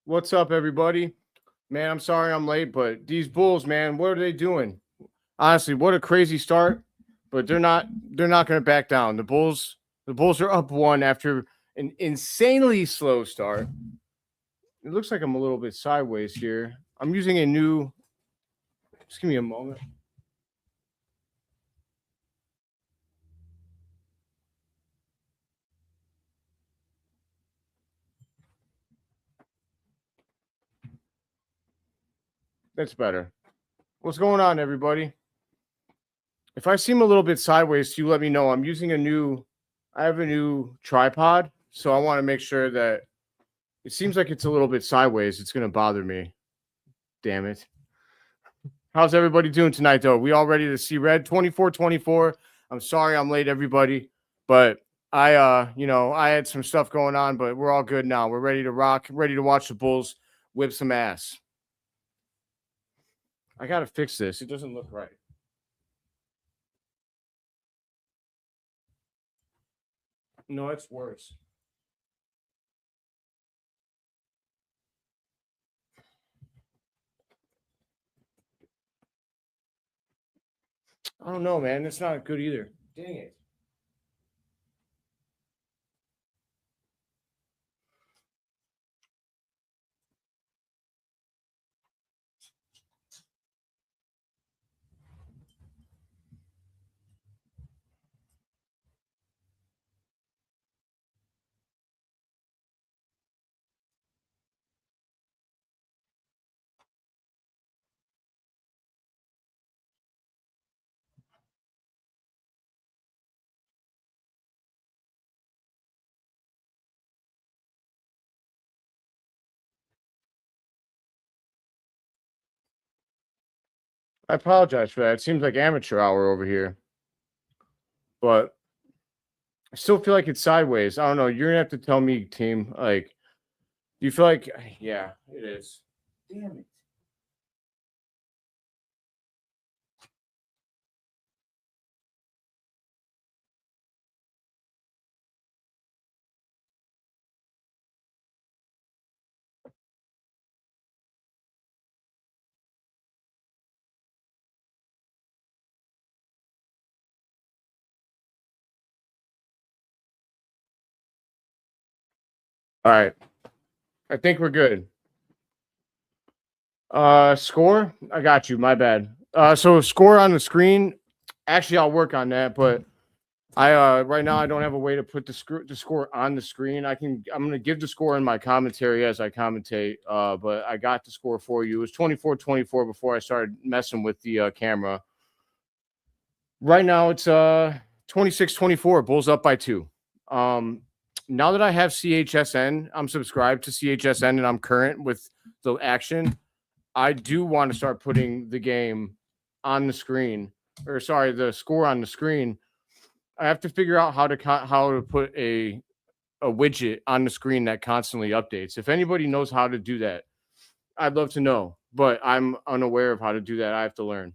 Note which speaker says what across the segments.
Speaker 1: What's up, everybody? Man, I'm sorry I'm late, but these Bulls, man, what are they doing? Honestly, what a crazy start, but they're not going to back down. The Bulls are up 1 after an insanely slow start. It looks like I'm a little bit sideways here. I'm using a new Just give me a moment. That's better. What's going on, everybody? If I seem a little bit sideways, you let me know. I have a new tripod, so I want to make sure that it seems like it's a little bit sideways. It's going to bother me. Damn it. How's everybody doing tonight, though? We all ready to see red? 24-24. I'm sorry I'm late, everybody, but I had some stuff going on, but we're all good now. We're ready to rock, ready to watch the Bulls whip some ass. I got to fix this. It doesn't look right. No, it's worse. I don't know, man. It's not good either. Dang it. I apologize for that. It seems like amateur hour over here, but I still feel like it's sideways. I don't know. You're gonna have to tell me, team. Like, do you feel like? Yeah, it is. Damn it. All right. I think we're good. Score? I got you. My bad. So score on the screen. Actually, I'll work on that, but I right now I don't have a way to put the score on the screen. I'm gonna give the score in my commentary as I commentate. But I got the score for you. It was 24-24 before I started messing with the camera. Right now it's 26-24. Bulls up by 2. Now that I have CHSN, I'm subscribed to CHSN and I'm current with the action. I do want to start putting the game on the screen, or sorry, the score on the screen. I have to figure out how to put a widget on the screen that constantly updates. If anybody knows how to do that, I'd love to know, but I'm unaware of how to do that. I have to learn.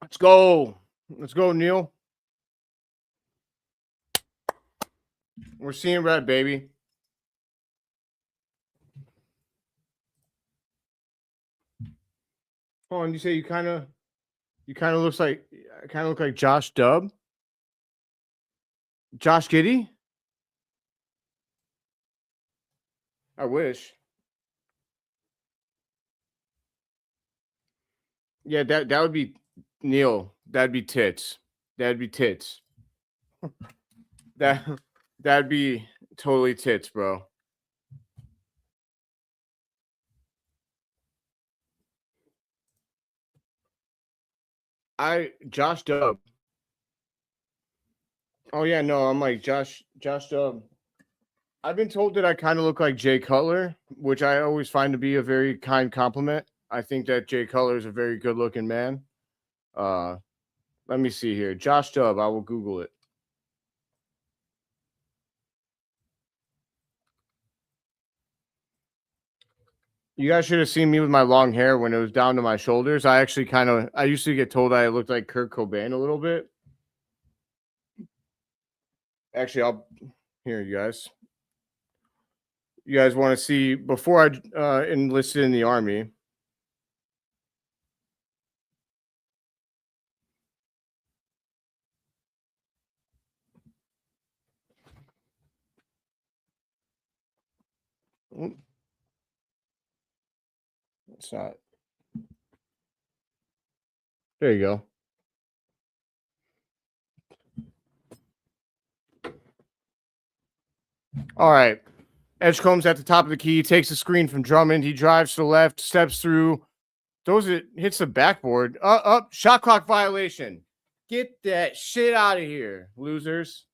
Speaker 1: Let's go. Let's go, Neil. We're seeing red, baby. Oh, and you say you kind of look like Josh Dub. Josh Giddey? I wish. Yeah, that would be Neil. That'd be tits. That'd be tits. That'd be totally tits, bro. Josh Dub. Oh yeah, no, I'm like Josh Dub. I've been told that I kind of look like Jay Cutler, which I always find to be a very kind compliment. I think that Jay Cutler is a very good looking man. Let me see here. Josh Dub, I will Google it. You guys should have seen me with my long hair when it was down to my shoulders. I used to get told I looked like Kurt Cobain a little bit. Actually, Here, you guys. You guys want to see before I enlisted in the Army? It's not. There you go. All right. Edgecombe's at the top of the key, takes the screen from Drummond. He drives to the left, steps through, throws it, hits the backboard. Up, shot clock violation. Get that shit out of here, losers.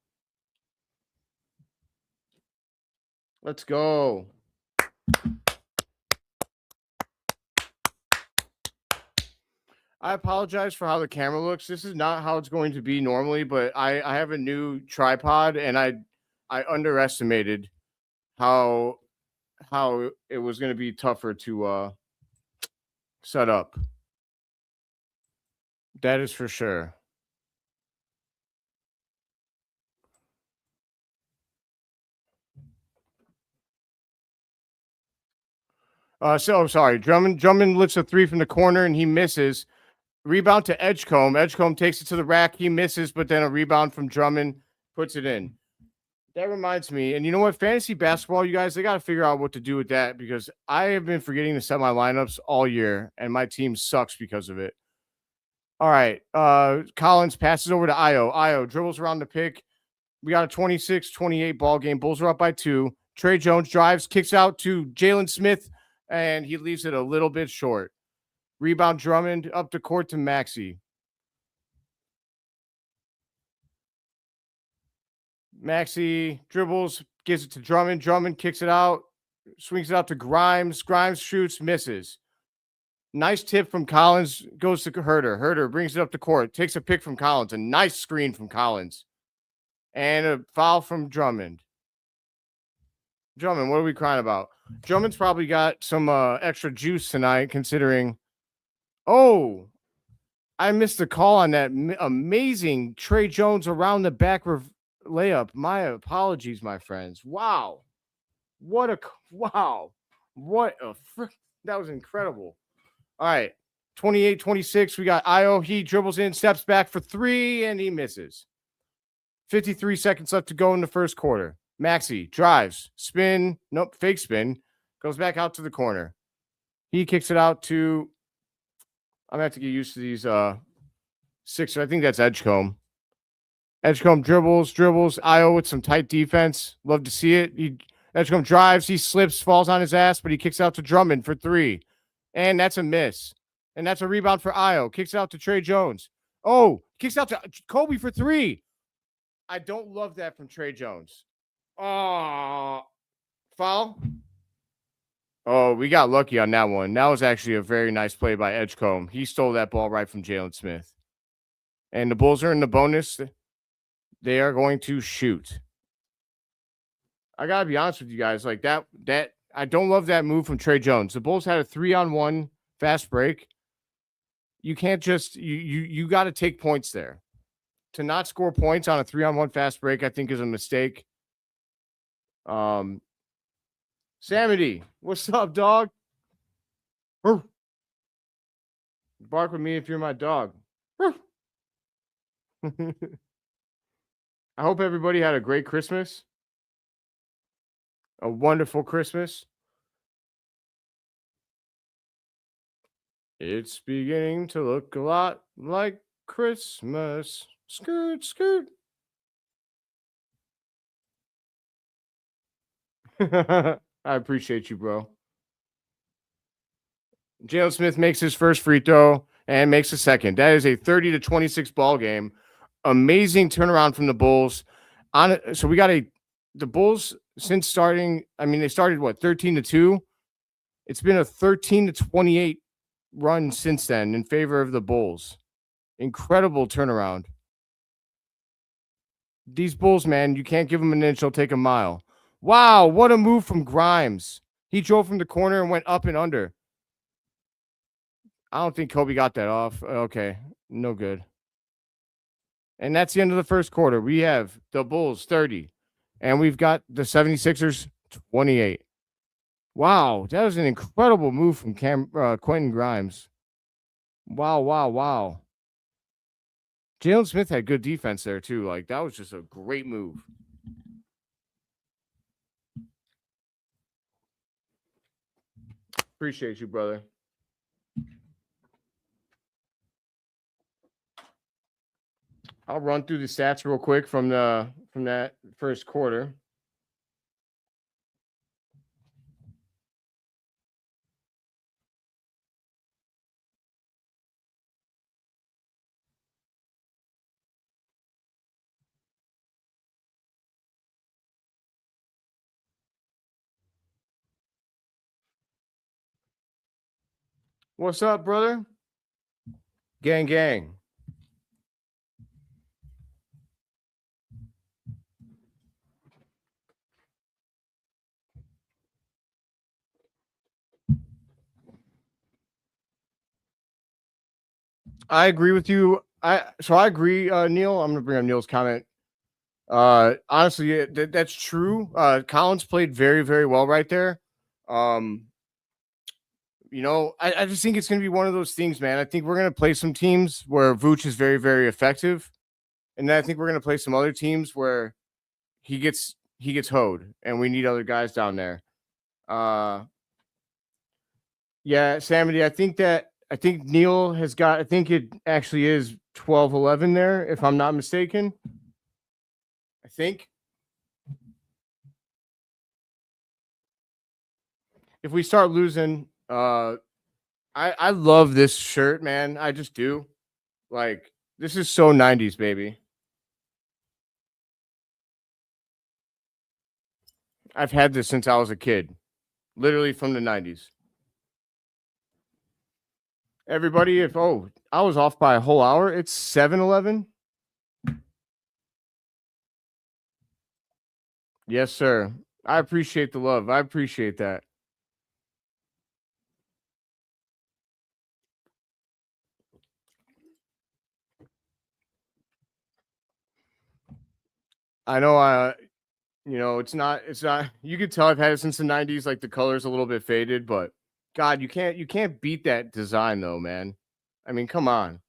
Speaker 1: Let's go. I apologize for how the camera looks. This is not how it's going to be normally, but I have a new tripod and I underestimated how it was going to be tougher to set up. That is for sure. Sorry. Drummond lifts a three from the corner and he misses. Rebound to Edgecombe. Edgecombe takes it to the rack. He misses, but then a rebound from Drummond puts it in. That reminds me, and you know what? Fantasy basketball, you guys, they got to figure out what to do with that because I have been forgetting to set my lineups all year, and my team sucks because of it. All right. Collins passes over to Io. Io dribbles around the pick. We got a 26-28 ball game. Bulls are up by 2. Trey Jones drives, kicks out to Jalen Smith, and he leaves it a little bit short. Rebound Drummond up the court to Maxey. Maxey dribbles, gives it to Drummond. Drummond kicks it out, swings it out to Grimes. Grimes shoots, misses. Nice tip from Collins, goes to Herter. Herter brings it up the court, takes a pick from Collins. A nice screen from Collins. And a foul from Drummond. Drummond, what are we crying about? Drummond's probably got some extra juice tonight, considering. Oh, I missed the call on that amazing Trey Jones around the back layup. My apologies, my friends. Wow. What a that was incredible. All right. 28-26. We got Io. He dribbles in, steps back for 3, and he misses. 53 seconds left to go in the first quarter. Maxey drives, spin, nope, fake spin, goes back out to the corner. He kicks it out to, I'm going to have to get used to these Sixers. I think that's Edgecombe. Edgecombe dribbles. Io with some tight defense. Love to see it. Edgecombe drives, he slips, falls on his ass, but he kicks out to Drummond for 3. And that's a miss. And that's a rebound for Io. Kicks out to Trey Jones. Oh, kicks out to Kobe for 3. I don't love that from Trey Jones. Oh, foul. Oh, we got lucky on that one. That was actually a very nice play by Edgecombe. He stole that ball right from Jalen Smith. And the Bulls are in the bonus. They are going to shoot. I got to be honest with you guys. Like that I don't love that move from Trey Jones. The Bulls had a 3-on-1 fast break. You can't just you got to take points there. To not score points on a 3-on-1 fast break, I think, is a mistake. Samity, what's up, dog? Bark with me if you're my dog. I hope everybody had a great Christmas. A wonderful Christmas. It's beginning to look a lot like Christmas. Skirt, skirt. I appreciate you, bro. Jalen Smith makes his first free throw and makes a second. That is a 30-26 ball game. Amazing turnaround from the Bulls. So we got the Bulls since starting. I mean, they started 13-2. It's been a 13-28 run since then in favor of the Bulls. Incredible turnaround. These Bulls, man, you can't give them an inch, they'll take a mile. Wow, what a move from Grimes. He drove from the corner and went up and under. I don't think Kobe got that off. Okay, no good. And that's the end of the first quarter. We have the Bulls 30 And we've got the 76ers 28. Wow, that was an incredible move from Quentin Grimes. Wow. Jalen Smith had good defense there too. Like that was just a great move. Appreciate you, brother. I'll run through the stats real quick from that first quarter. What's up, brother? Gang. I agree with you. I agree, Neil. I'm gonna bring up Neil's comment. Honestly, that's true. Collins played very, very well right there. I just think it's gonna be one of those things, man. I think we're gonna play some teams where Vooch is very, very effective, and then I think we're gonna play some other teams where he gets hoed, and we need other guys down there. Yeah, Samity, I think Neil has got. I think it actually is 12-11 there, if I'm not mistaken. I think. If we start losing, I love this shirt, man. I just do. Like this is so 90s, baby. I've had this since I was a kid, literally from the 90s. Everybody, if I was off by a whole hour, it's 7-11. Yes, sir. I appreciate the love. I appreciate that. I know it's not you could tell I've had it since the 90s, like the color's a little bit faded, but God, you can't beat that design though, man. I mean, come on.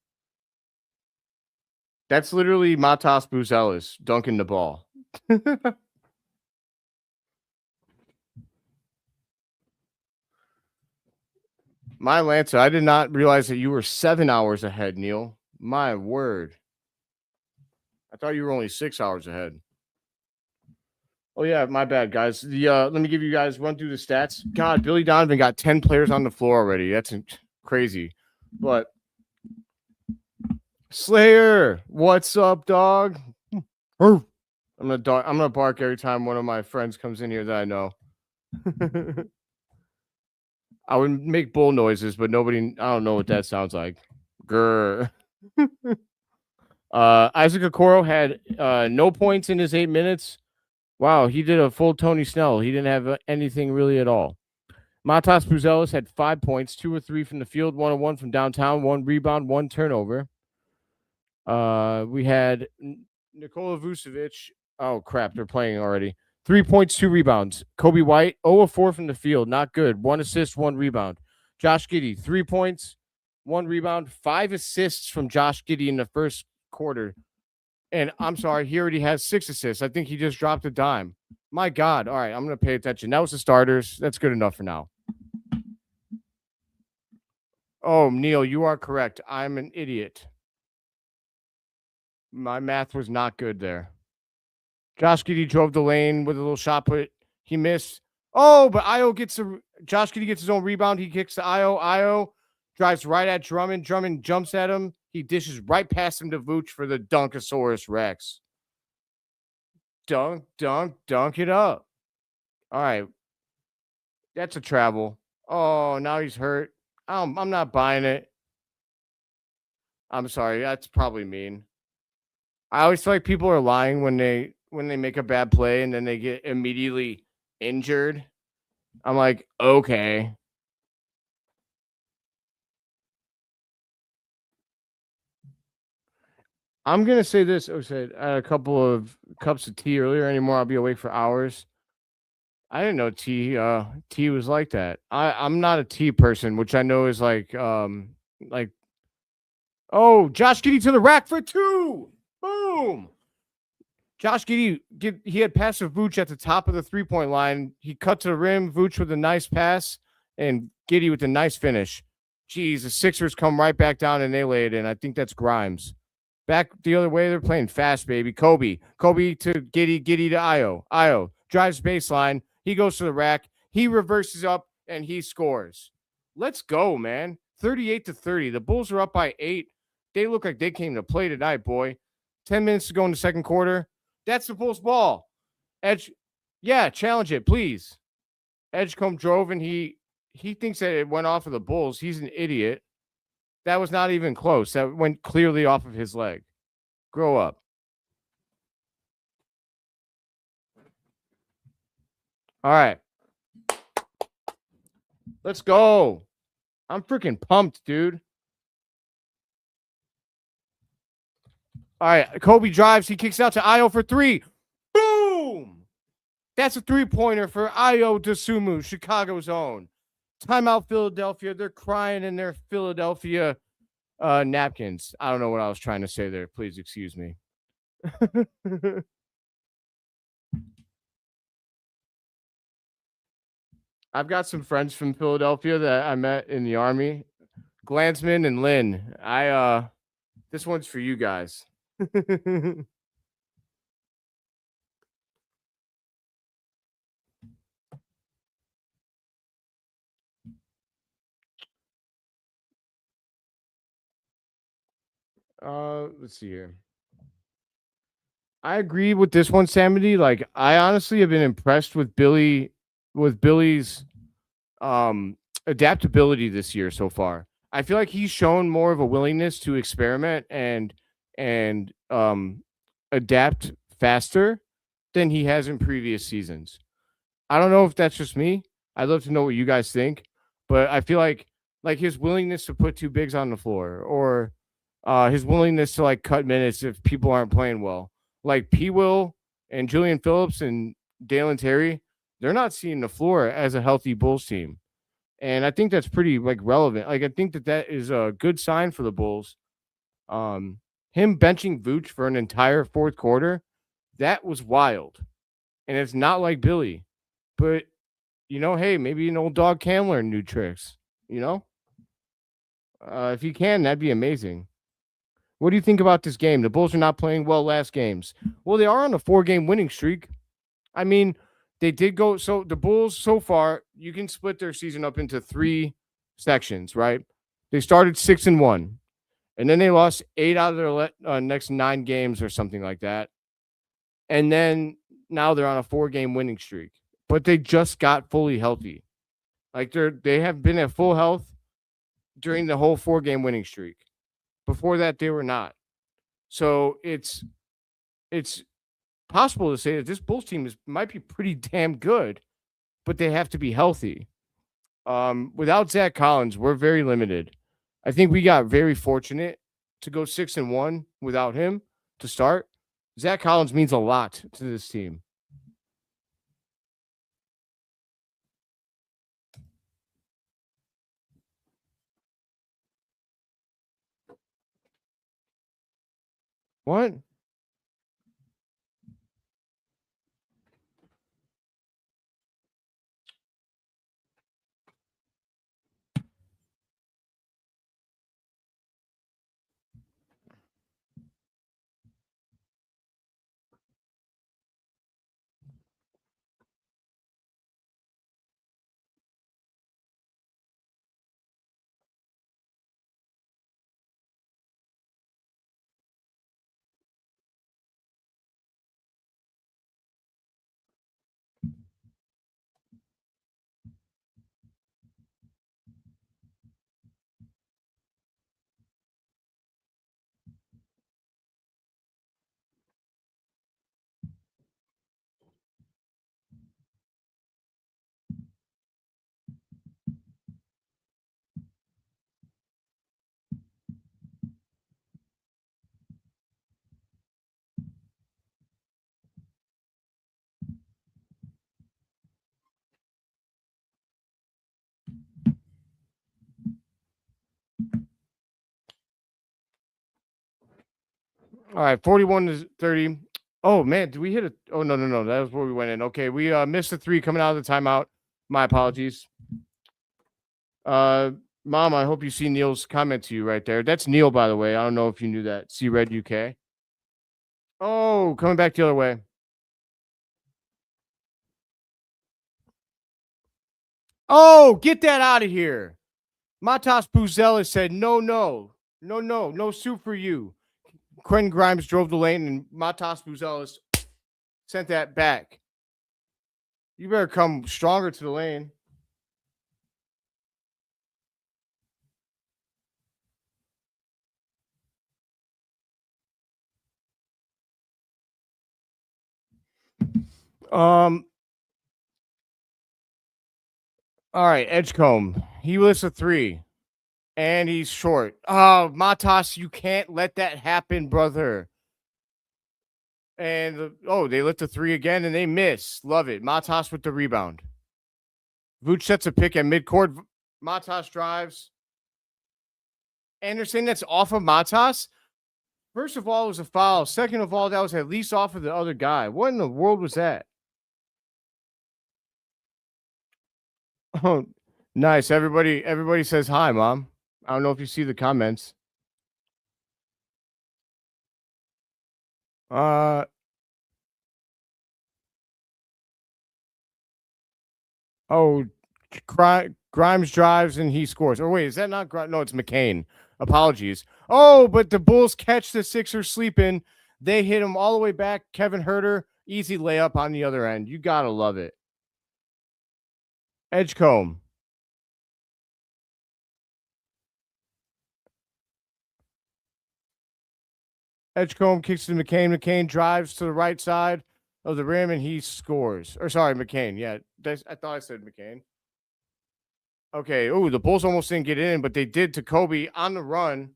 Speaker 1: That's literally Matas Buzelis dunking the ball. My Lancer, I did not realize that you were 7 hours ahead, Neil. My word. I thought you were only 6 hours ahead. Oh yeah, my bad, guys. Let me give you guys run through the stats. God, Billy Donovan got 10 players on the floor already. That's crazy. But Slayer, what's up, dog? I'm gonna bark every time one of my friends comes in here that I know. I would make bull noises, but I don't know what that sounds like. Grr. Isaac Okoro had no points in his 8 minutes. Wow, he did a full Tony Snell. He didn't have anything really at all. Matas Buzelis had 5 points, 2 or 3 from the field, 1 or 1 from downtown, 1 rebound, 1 turnover. We had Nikola Vucevic. Oh crap, they're playing already. 3 points, 2 rebounds. Kobe White, 0 of 4 from the field, not good. 1 assist, 1 rebound. Josh Giddey, 3 points, 1 rebound, 5 assists from Josh Giddey in the first quarter. And I'm sorry, he already has 6 assists. I think he just dropped a dime. My God. All right, I'm going to pay attention. That was the starters. That's good enough for now. Oh, Neil, you are correct. I'm an idiot. My math was not good there. Josh Giddey drove the lane with a little shot put. He missed. Oh, but Josh Giddey gets his own rebound. He kicks to Io. Io drives right at Drummond. Drummond jumps at him. He dishes right past him to Vooch for the Dunkosaurus Rex. Dunk it up. All right. That's a travel. Oh, now he's hurt. I'm not buying it. I'm sorry. That's probably mean. I always feel like people are lying when they make a bad play and then they get immediately injured. I'm like, okay. I'm gonna say this. I said I had a couple of cups of tea earlier. Anymore, I'll be awake for hours. I didn't know tea was like that. I'm not a tea person, which I know is like oh, Josh Giddey to the rack for two. Boom. Josh Giddey he had passive Vooch at the top of the 3-point line. He cut to the rim, Vooch with a nice pass, and Giddey with a nice finish. Jeez, the Sixers come right back down and they lay it in. I think that's Grimes. Back the other way, they're playing fast, baby. Kobe to Giddey, Giddey to Io drives baseline. He goes to the rack. He reverses up and he scores. Let's go, man. 38-30. The Bulls are up by 8. They look like they came to play tonight, boy. 10 minutes to go in the second quarter. That's the Bulls ball. Edge, yeah, challenge it, please. Edgecombe drove and he thinks that it went off of the Bulls. He's an idiot. That was not even close. That went clearly off of his leg. Grow up. All right. Let's go. I'm freaking pumped, dude. All right. Kobe drives. He kicks out to Io for 3. Boom. That's a 3-pointer for Io Dosunmu, Chicago's own. Timeout, Philadelphia. They're crying in their Philadelphia napkins. I don't know what I was trying to say there. Please excuse me. I've got some friends from Philadelphia that I met in the Army. Glansman and Lynn. This one's for you guys. Let's see here. I agree with this one, Samity. Like, I honestly have been impressed with Billy's adaptability this year so far. I feel like he's shown more of a willingness to experiment and adapt faster than he has in previous seasons. I don't know if that's just me. I'd love to know what you guys think, but I feel like his willingness to put two bigs on the floor or his willingness to like cut minutes if people aren't playing well. Like P. Will and Julian Phillips and Dalen Terry, they're not seeing the floor as a healthy Bulls team. And I think that's pretty like relevant. Like I think that is a good sign for the Bulls. Him benching Vooch for an entire fourth quarter, that was wild. And it's not like Billy, but hey, maybe an old dog can learn new tricks. If he can, that'd be amazing. What do you think about this game? The Bulls are not playing well last games. Well, they are on a 4-game winning streak. I mean, they did go. So the Bulls so far, you can split their season up into 3 sections, right? They started 6-1, and then they lost 8 out of their next 9 games or something like that. And then now they're on a 4-game winning streak, but they just got fully healthy. Like they have been at full health during the whole 4-game winning streak. Before that, they were not. So it's possible to say that this Bulls team might be pretty damn good, but they have to be healthy. Without Zach Collins, we're very limited. I think we got very fortunate to go 6-1 without him to start. Zach Collins means a lot to this team. What? All right, 41-30. Oh man, did we hit a? Oh no. That was where we went in. Okay, we missed the three coming out of the timeout. My apologies. Mom, I hope you see Neil's comment to you right there. That's Neil, by the way. I don't know if you knew that. See Red UK. Oh, coming back the other way. Oh, get that out of here. Matas Buzelis said, no soup for you. Quentin Grimes drove the lane, and Matas Buzelis sent that back. You better come stronger to the lane. All right, Edgecombe. He lists a 3, and he's short. Oh, Matas, you can't let that happen, brother. And they lift a 3 again, and they miss. Love it. Matas with the rebound. Vooch sets a pick at midcourt. Matas drives. And they're saying that's off of Matas. First of all, it was a foul. Second of all, that was at least off of the other guy. What in the world was that? Oh, nice. Everybody says hi, Mom. I don't know if you see the comments. Grimes drives and he scores. Or wait, is that not Grimes? No, it's McCain. Apologies. Oh, but the Bulls catch the Sixers sleeping. They hit him all the way back. Kevin Huerter, easy layup on the other end. You gotta love it. Edgecombe. Edgecombe kicks to McCain. McCain drives to the right side of the rim and he scores. Or sorry, McCain. Yeah, I thought I said McCain. Okay. Oh, the Bulls almost didn't get in, but they did to Kobe on the run.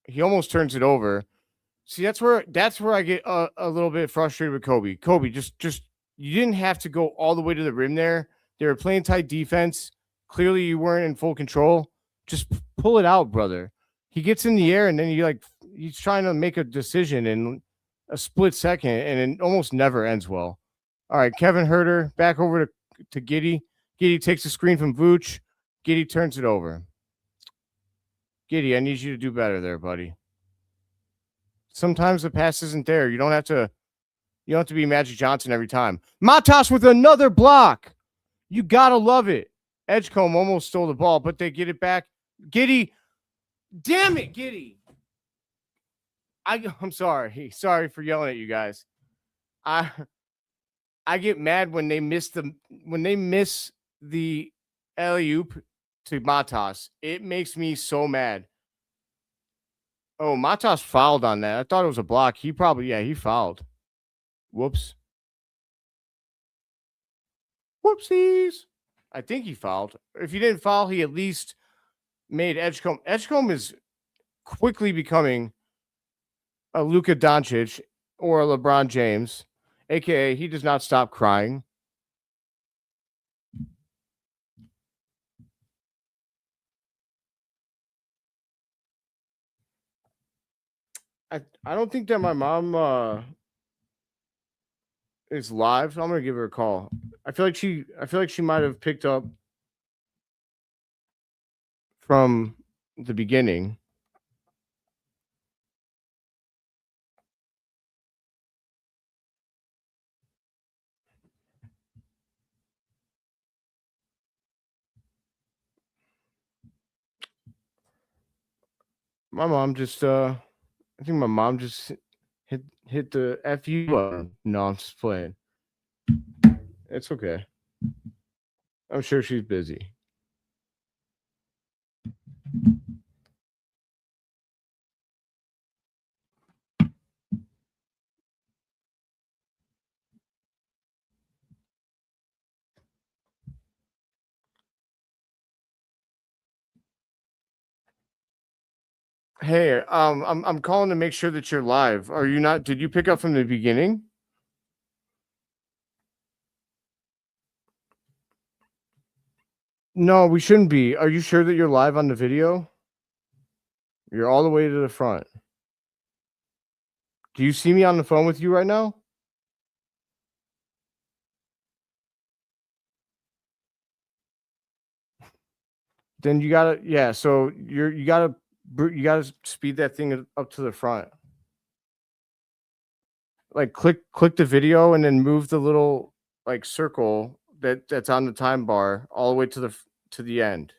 Speaker 1: He almost turns it over. See, that's where I get a little bit frustrated with Kobe. Kobe, just you didn't have to go all the way to the rim there. They were playing tight defense. Clearly, you weren't in full control. Just pull it out, brother. He gets in the air and then he's trying to make a decision in a split second, and it almost never ends well. All right, Kevin Huerter back over to Giddey. Giddey takes the screen from Vooch. Giddey turns it over. Giddey, I need you to do better there, buddy. Sometimes the pass isn't there. You don't have to be Magic Johnson every time. Matas with another block. You gotta love it. Edgecombe almost stole the ball, but they get it back. Giddey, damn it, Giddey. I'm sorry. Sorry for yelling at you guys. I get mad when they miss the alley-oop to Matas. It makes me so mad. Oh, Matas fouled on that. I thought it was a block. He fouled. Whoops. Whoopsies. I think he fouled. If he didn't foul, he at least made Edgecombe. Edgecombe is quickly becoming a Luka Doncic or a LeBron James, a.k.a. he does not stop crying. I don't think that my mom is live. So I'm gonna give her a call. I feel like she might have picked up from the beginning. My mom just I think my mom just hit the FU button. No, I'm just playing. It's okay. I'm sure she's busy. Hey, I'm calling to make sure that you're live. Are you not? Did you pick up from the beginning? No, we shouldn't be. Are you sure that you're live on the video? You're all the way to the front. Do you see me on the phone with you right now? Then you gotta, yeah. So you gotta speed that thing up to the front. Like click the video and then move the little like circle that's on the time bar all the way to the end.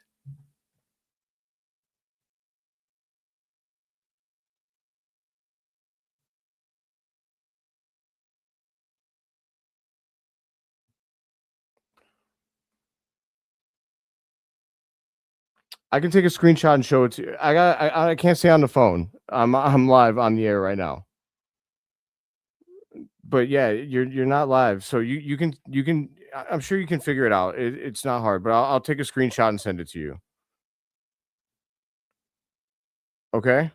Speaker 1: I can take a screenshot and show it to you. I can't say on the phone. I'm live on the air right now. But yeah, you're not live, so you can. I'm sure you can figure it out. It's not hard, but I'll take a screenshot and send it to you. Okay.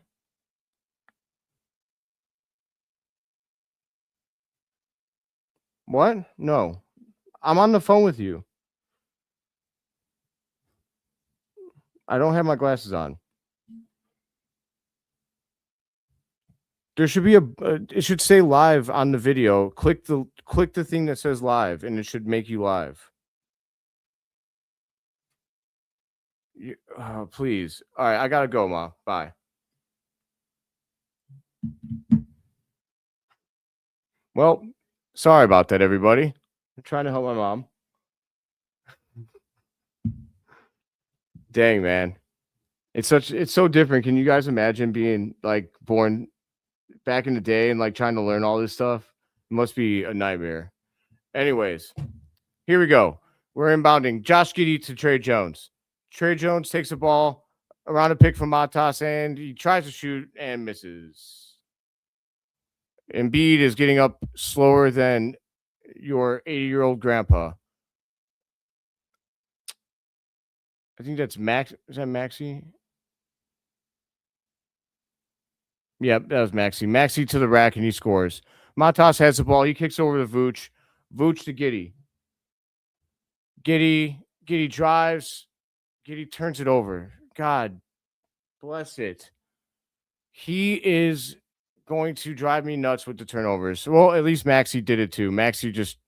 Speaker 1: What? No, I'm on the phone with you. I don't have my glasses on. There should be it should say live on the video. Click the thing that says live, and it should make you live. Please. All right, I gotta go, Ma. Bye. Well, sorry about that, everybody. I'm trying to help my mom. Dang, man. It's so different. Can you guys imagine being like born back in the day and like trying to learn all this stuff? It must be a nightmare. Anyways, here we go. We're inbounding. Josh Giddey to Trey Jones. Trey Jones takes the ball around a pick from Matas and he tries to shoot and misses. Embiid is getting up slower than your 80-year-old grandpa. I think that's Max. Is that Maxi? Yep, that was Maxi. Maxi to the rack and he scores. Matas has the ball. He kicks over to Vooch. Vooch to Giddey. Giddey drives. Giddey turns it over. God bless it. He is going to drive me nuts with the turnovers. Well, at least Maxi did it too. Maxi just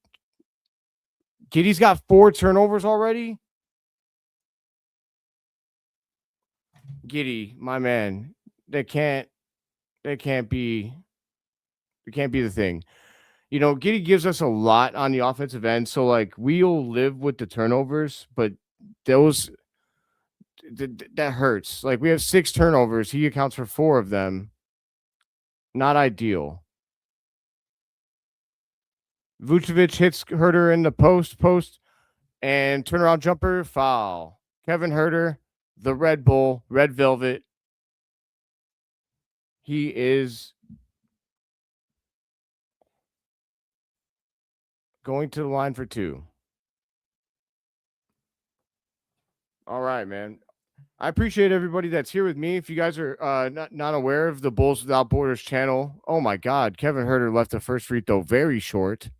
Speaker 1: Giddey's got 4 turnovers already. Giddey, my man, that can't be the thing. You know, Giddey gives us a lot on the offensive end, so like we'll live with the turnovers, but those that hurts. Like we have 6 turnovers, he accounts for 4 of them. Not ideal. Vucevic hits Herter in the post, and turnaround jumper, foul. Kevin Herter, the Red Bull, Red Velvet. He is going to the line for 2. All right, man. I appreciate everybody that's here with me. If you guys are not aware of the Bulls Without Borders channel, oh my God, Kevin Herter left the first free throw very short,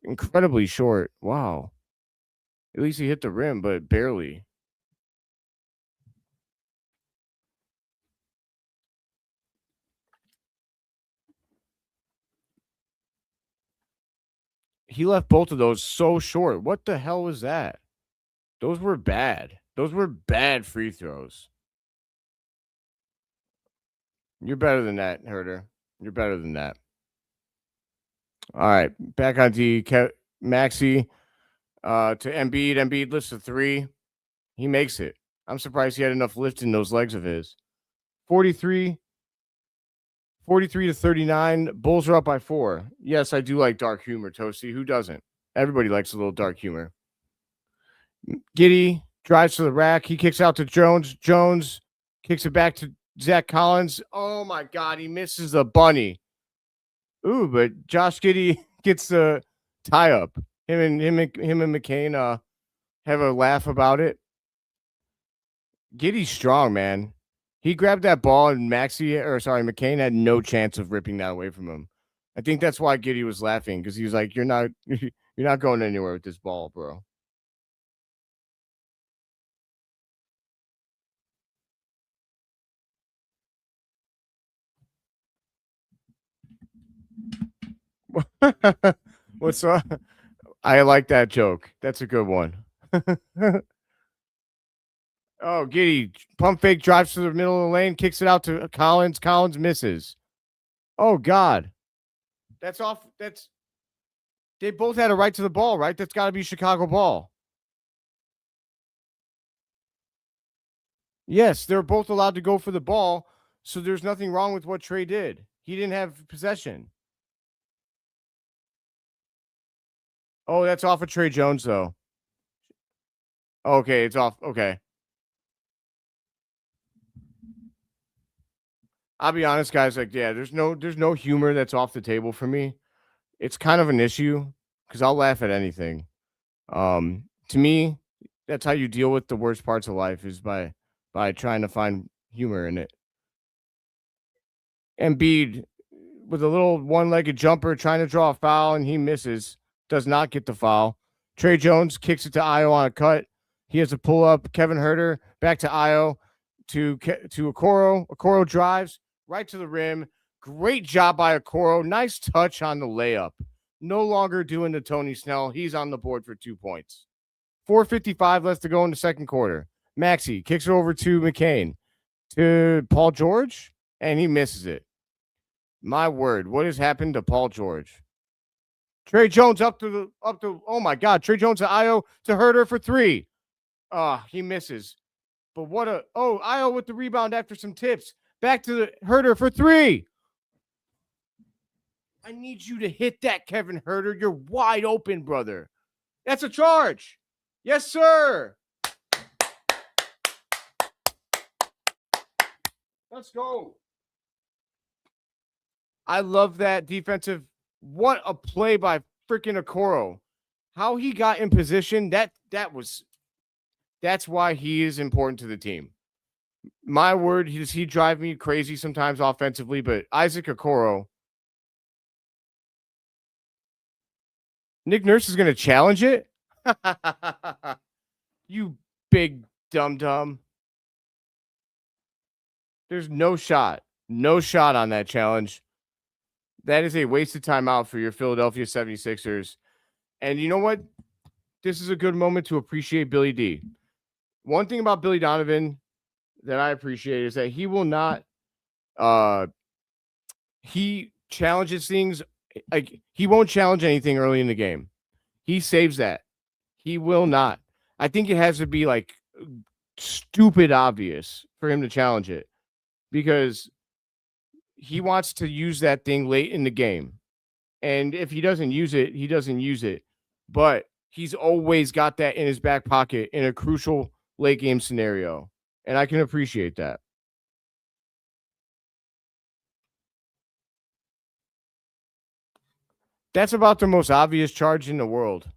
Speaker 1: incredibly short. Wow. At least he hit the rim, but barely. He left both of those so short. What the hell was that? Those were bad. Those were bad free throws. You're better than that, Herter. You're better than that. All right, back on D. Maxi to Embiid. Embiid lifts a 3. He makes it. I'm surprised he had enough lift in those legs of his. 43 to 39. Bulls are up by 4. Yes, I do like dark humor, Toasty. Who doesn't? Everybody likes a little dark humor. Giddey drives to the rack. He kicks out to Jones. Jones kicks it back to Zach Collins. Oh my God, he misses the bunny. Ooh, but Josh Giddey gets the tie up. Him and McCain have a laugh about it. Giddey's strong, man. He grabbed that ball and McCain had no chance of ripping that away from him. I think that's why Giddey was laughing because he was like, "You're not going anywhere with this ball, bro." What's up? I like that joke. That's a good one. Oh, Giddey pump fake drives to the middle of the lane, kicks it out to Collins. Collins misses. Oh God, that's off. They both had a right to the ball, right? That's got to be Chicago ball. Yes, they're both allowed to go for the ball, so there's nothing wrong with what Trey did. He didn't have possession. Oh, that's off of Trey Jones, though. Okay, it's off. Okay. I'll be honest, guys. Like, yeah, there's no humor that's off the table for me. It's kind of an issue because I'll laugh at anything. To me, that's how you deal with the worst parts of life is by trying to find humor in it. Embiid with a little one-legged jumper trying to draw a foul and he misses, does not get the foul. Trey Jones kicks it to Io on a cut. He has a pull up. Kevin Huerter back to Io to Okoro. Okoro drives right to the rim. Great job by Okoro. Nice touch on the layup. No longer doing the Tony Snell. He's on the board for 2 points. 4:55 left to go in the second quarter. Maxey kicks it over to McCain to Paul George, and he misses it. My word, what has happened to Paul George? Trey Jones up to oh my God, Trey Jones to Io to Huerter for 3. He misses. But Io with the rebound after some tips. Back to the Huerter for 3. I need you to hit that, Kevin Huerter. You're wide open, brother. That's a charge. Yes, sir. Let's go. I love that defensive. What a play by freaking Okoro. How he got in position, that's why he is important to the team. My word, he drive me crazy sometimes offensively, but Isaac Okoro. Nick Nurse is going to challenge it? You big dum-dum. There's no shot. No shot on that challenge. That is a wasted timeout for your Philadelphia 76ers. And you know what? This is a good moment to appreciate Billy D. One thing about Billy Donovan that I appreciate is that he will not he challenges things like he won't challenge anything early in the game. He saves that. He will not. I think it has to be like stupid obvious for him to challenge it because he wants to use that thing late in the game. And if he doesn't use it, he doesn't use it. But he's always got that in his back pocket in a crucial late game scenario. And I can appreciate that. That's about the most obvious charge in the world.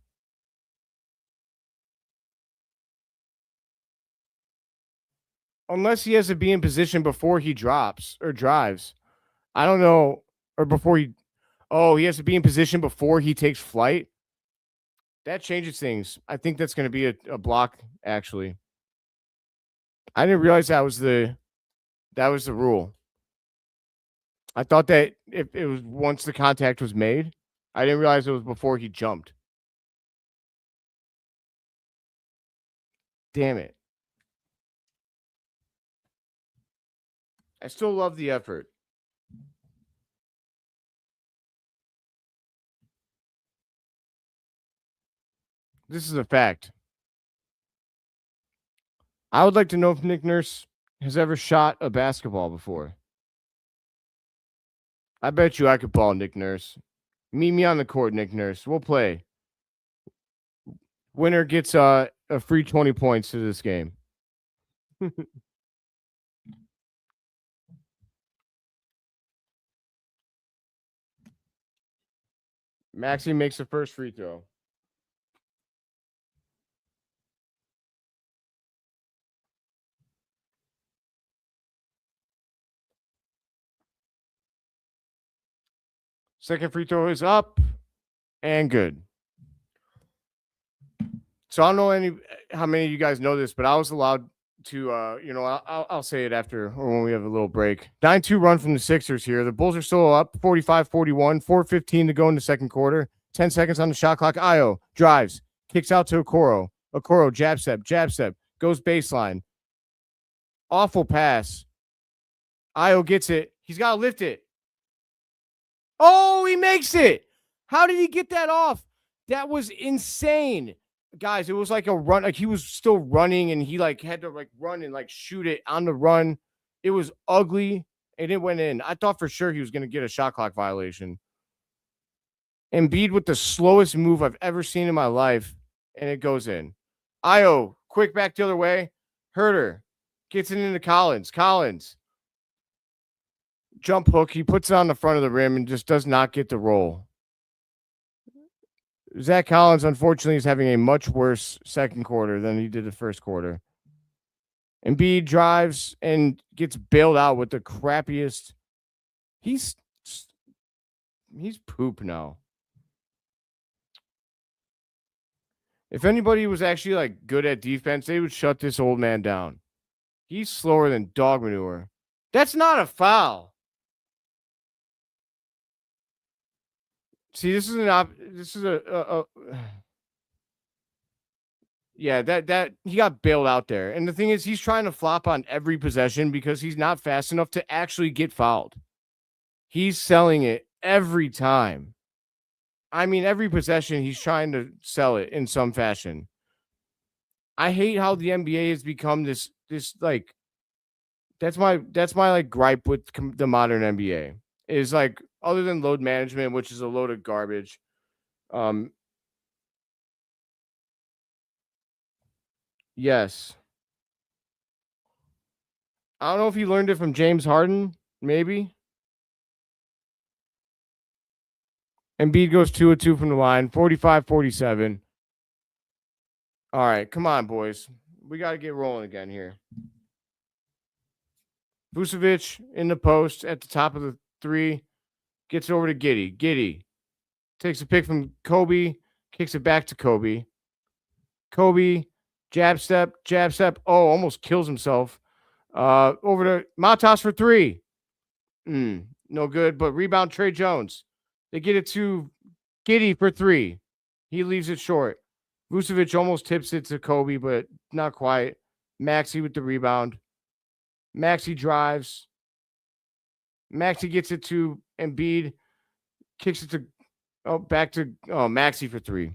Speaker 1: Unless he has to be in position before he drops or drives. I don't know. Or before he has to be in position before he takes flight. That changes things. I think that's going to be a block, actually. I didn't realize that was the rule. I thought that if it was once the contact was made, I didn't realize it was before he jumped. Damn it. I still love the effort. This is a fact. I would like to know if Nick Nurse has ever shot a basketball before. I bet you I could ball Nick Nurse. Meet me on the court, Nick Nurse. We'll play. Winner gets a free 20 points to this game. Maxey makes the first free throw. Second free throw is up and good. So I don't know how many of you guys know this, but I was allowed I'll say it after or when we have a little break. 9-2 run from the Sixers here. The Bulls are still up 45-41, 4:15 to go in the second quarter. 10 seconds on the shot clock. Io drives, kicks out to Okoro. Okoro jab step, goes baseline. Awful pass. Io gets it. He's got to lift it. Oh, he makes it. How did he get that off? That was insane. Guys, it was like a run. Like he was still running and he like had to like run and like shoot it on the run. It was ugly and it went in. I thought for sure he was going to get a shot clock violation. Embiid with the slowest move I've ever seen in my life, and it goes in. Io, quick back the other way. Herter gets it into Collins. Collins, jump hook. He puts it on the front of the rim and just does not get the roll. Zach Collins, unfortunately, is having a much worse second quarter than he did the first quarter. Embiid drives and gets bailed out with the crappiest. He's poop now. If anybody was actually like good at defense, they would shut this old man down. He's slower than dog manure. That's not a foul. See, this is yeah, that he got bailed out there. And the thing is, he's trying to flop on every possession because he's not fast enough to actually get fouled. He's selling it every time. I mean, every possession, he's trying to sell it in some fashion. I hate how the NBA has become this like, that's my like gripe with the modern NBA is like, other than load management, which is a load of garbage. Yes. I don't know if he learned it from James Harden, maybe. Embiid goes 2 of 2 from the line, 45-47. All right, come on, boys. We got to get rolling again here. Vucevic in the post at the top of the three. Gets over to Giddey. Giddey takes a pick from Kobe, kicks it back to Kobe. Kobe, jab step. Oh, almost kills himself. Over to Matas for three. No good, but rebound Trey Jones. They get it to Giddey for three. He leaves it short. Vucevic almost tips it to Kobe, but not quite. Maxey with the rebound. Maxey drives. Maxey gets it to Embiid. Kicks it to back to Maxey for three.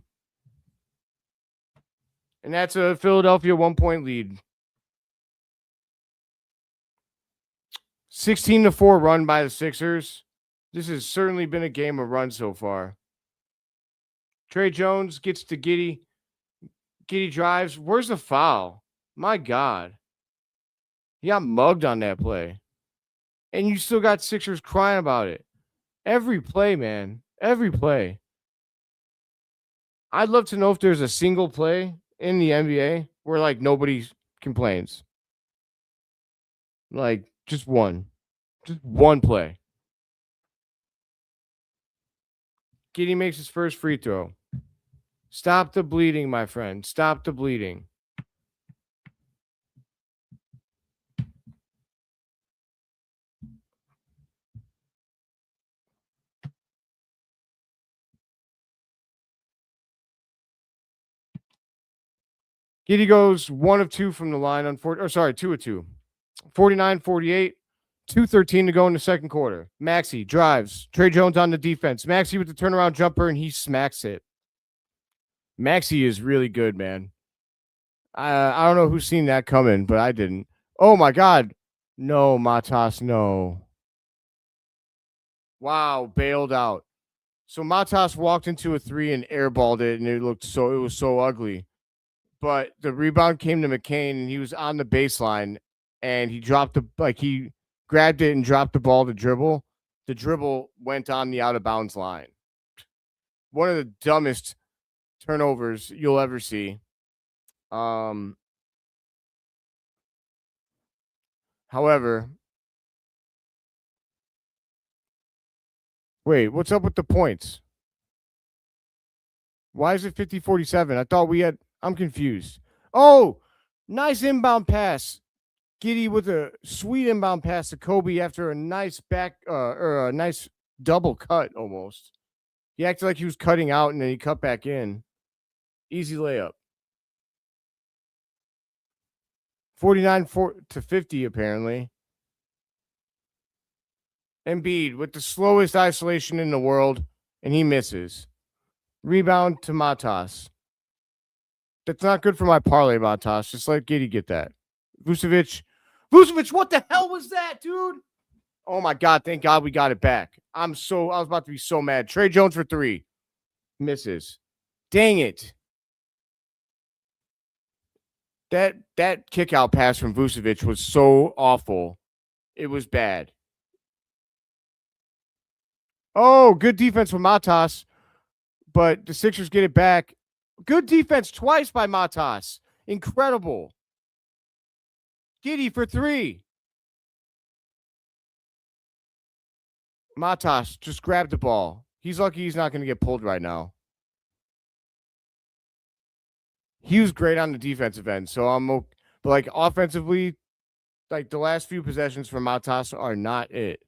Speaker 1: And that's a Philadelphia 1-point lead. 16-4 run by the Sixers. This has certainly been a game of run so far. Trey Jones gets to Giddey. Giddey drives. Where's the foul? My God. He got mugged on that play. And you still got Sixers crying about it. Every play, man. Every play. I'd love to know if there's a single play in the NBA where, like, nobody complains. Like, just one. Just one play. Giddey makes his first free throw. Stop the bleeding, my friend. Stop the bleeding. Giddey goes 1 of 2 from the line on 2 of 2. 49-48. 2:13 to go in the second quarter. Maxey drives. Trey Jones on the defense. Maxey with the turnaround jumper, and he smacks it. Maxey is really good, man. I don't know who's seen that coming, but I didn't. Oh, my God. No, Matas, no. Wow, bailed out. So Matas walked into a three and airballed it, and it was so ugly. But the rebound came to McCain, and he was on the baseline, and he he grabbed it and dropped the ball to dribble. The dribble went on the out of bounds line. One of the dumbest turnovers you'll ever see. However, wait, what's up with the points? Why is it 50-47? I thought I'm confused. Oh, nice inbound pass. Giddey with a sweet inbound pass to Kobe after a nice or a nice double cut almost. He acted like he was cutting out and then he cut back in. Easy layup. 49 to 50 apparently. Embiid with the slowest isolation in the world, and he misses. Rebound to Matas. That's not good for my parlay, Matas. Just let Giddey get that. Vucevic, what the hell was that, dude? Oh my God, thank God we got it back. I was about to be so mad. Trey Jones for 3. Misses. Dang it. That kick out pass from Vucevic was so awful. It was bad. Oh, good defense from Matas, but the Sixers get it back. Good defense twice by Matas. Incredible. Giddey for 3. Matas just grabbed the ball. He's lucky he's not going to get pulled right now. He was great on the defensive end, so but like offensively, like the last few possessions from Matas are not it.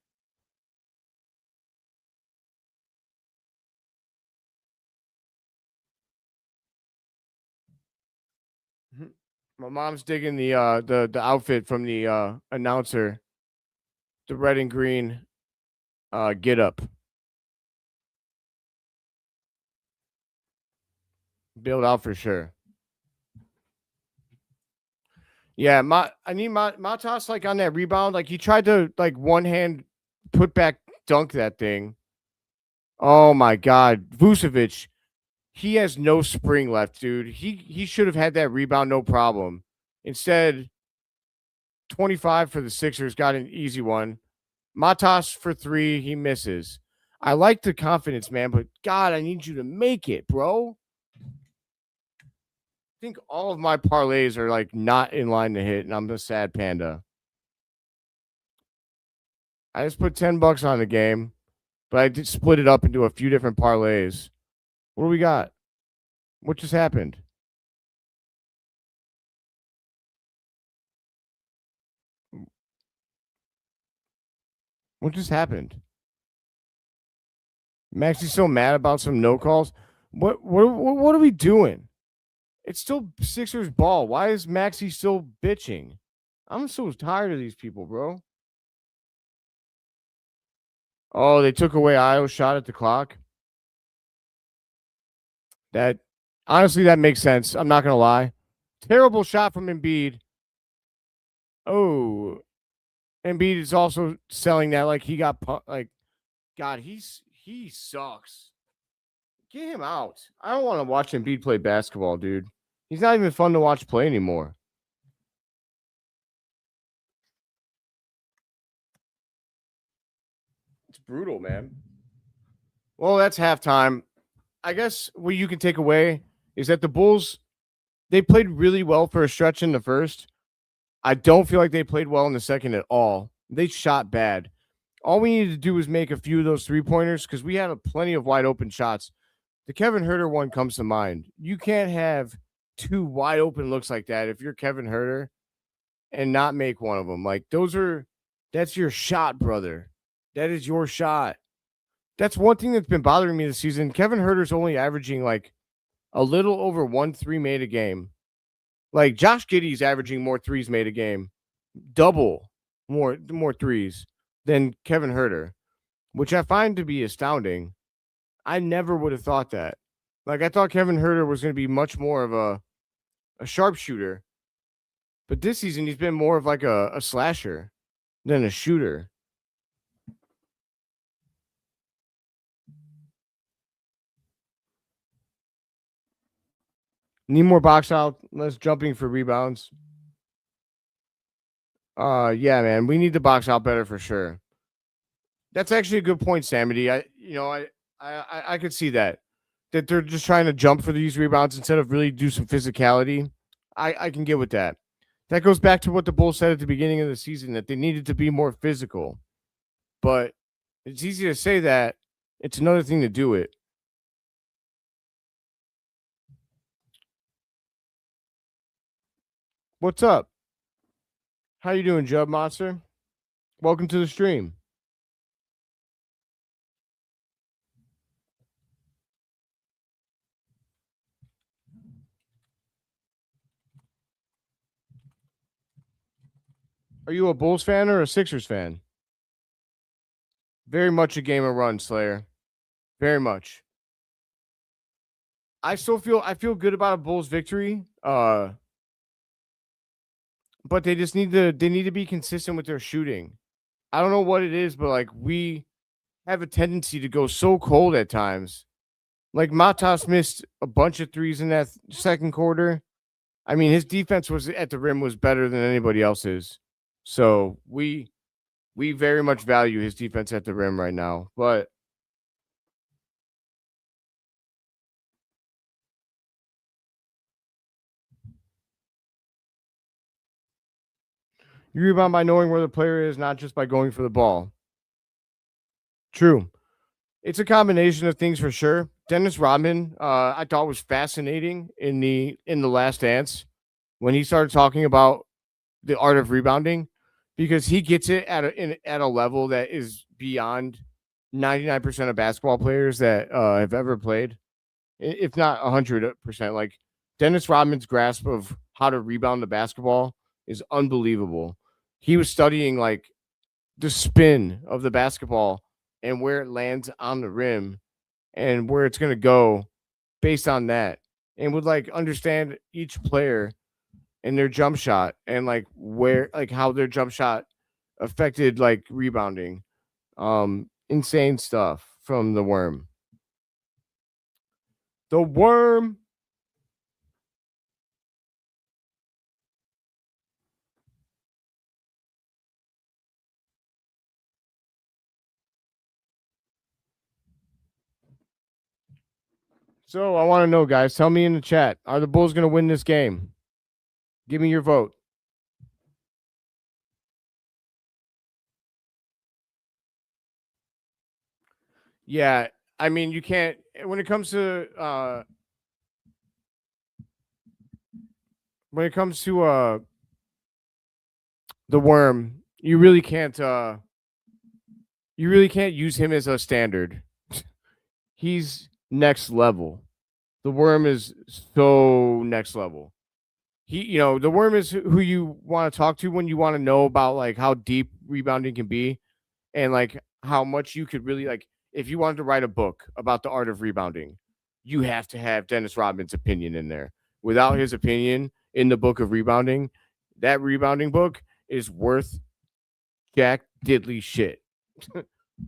Speaker 1: My mom's digging the outfit from the announcer, the red and green get up. Build out for sure. Yeah, I need Matas like on that rebound. Like he tried to like one hand put back dunk that thing. Oh my God, Vucevic, he has no spring left, dude. He should have had that rebound, no problem. Instead, 25 for the Sixers, got an easy one. Matas for 3, he misses. I like the confidence, man, but God, I need you to make it, bro. I think all of my parlays are like not in line to hit, and I'm the sad panda. I just put $10 on the game, but I did split it up into a few different parlays. What do we got? What just happened? What just happened? Maxi's so mad about some no calls. What are we doing? It's still Sixers ball. Why is Maxi still bitching? I'm so tired of these people, bro. Oh, they took away Io's shot at the clock. That honestly, that makes sense. I'm not gonna lie. Terrible shot from Embiid. Oh, Embiid is also selling that like he got like, God, he sucks. Get him out. I don't want to watch Embiid play basketball, dude. He's not even fun to watch play anymore. It's brutal, man. Well, that's halftime. I guess what you can take away is that the Bulls, they played really well for a stretch in the first. I don't feel like they played well in the second at all. They shot bad. All we needed to do was make a few of those 3-pointers because we had plenty of wide open shots. The Kevin Huerter one comes to mind. You can't have 2 wide open looks like that if you're Kevin Huerter and not make one of them. Like that's your shot, brother. That is your shot. That's one thing that's been bothering me this season. Kevin Huerter's only averaging like a little over 1 3 made a game. Like Josh Giddey's averaging more threes made a game, double more threes than Kevin Huerter, which I find to be astounding. I never would have thought that. Like I thought Kevin Huerter was going to be much more of a sharpshooter, but this season he's been more of like a slasher than a shooter. Need more box out, less jumping for rebounds. Yeah, man, we need to box out better for sure. That's actually a good point, Samity. I could see that they're just trying to jump for these rebounds instead of really do some physicality. I can get with that. That goes back to what the Bulls said at the beginning of the season, that they needed to be more physical. But it's easy to say that. It's another thing to do it. What's up? How you doing, Jub Monster? Welcome to the stream. Are you a Bulls fan or a Sixers fan? Very much a game of run, Slayer. Very much. I feel good about a Bulls victory. But they just need to be consistent with their shooting. I don't know what it is, but like we have a tendency to go so cold at times. Like Matas missed a bunch of threes in that second quarter. I mean, his defense was at the rim was better than anybody else's. So we very much value his defense at the rim right now. But you rebound by knowing where the player is, not just by going for the ball. True. It's a combination of things for sure. Dennis Rodman, I thought was fascinating in the Last Dance when he started talking about the art of rebounding, because he gets it at a level that is beyond 99% of basketball players that have ever played, if not 100%. Like Dennis Rodman's grasp of how to rebound the basketball is unbelievable. He was studying like the spin of the basketball and where it lands on the rim and where it's going to go based on that, and would like understand each player and their jump shot and like where like how their jump shot affected like rebounding. Insane stuff from the Worm. The Worm. So I want to know, guys, tell me in the chat, are the Bulls going to win this game? Give me your vote. Yeah, I mean, you can't when it comes to the Worm, you really can't use him as a standard. He's next level. The Worm is so next level. The Worm is who you want to talk to when you want to know about like how deep rebounding can be, and like how much you could really like if you wanted to write a book about the art of rebounding, you have to have Dennis Rodman's opinion in there. Without his opinion in the book of rebounding, that rebounding book is worth jack diddly shit.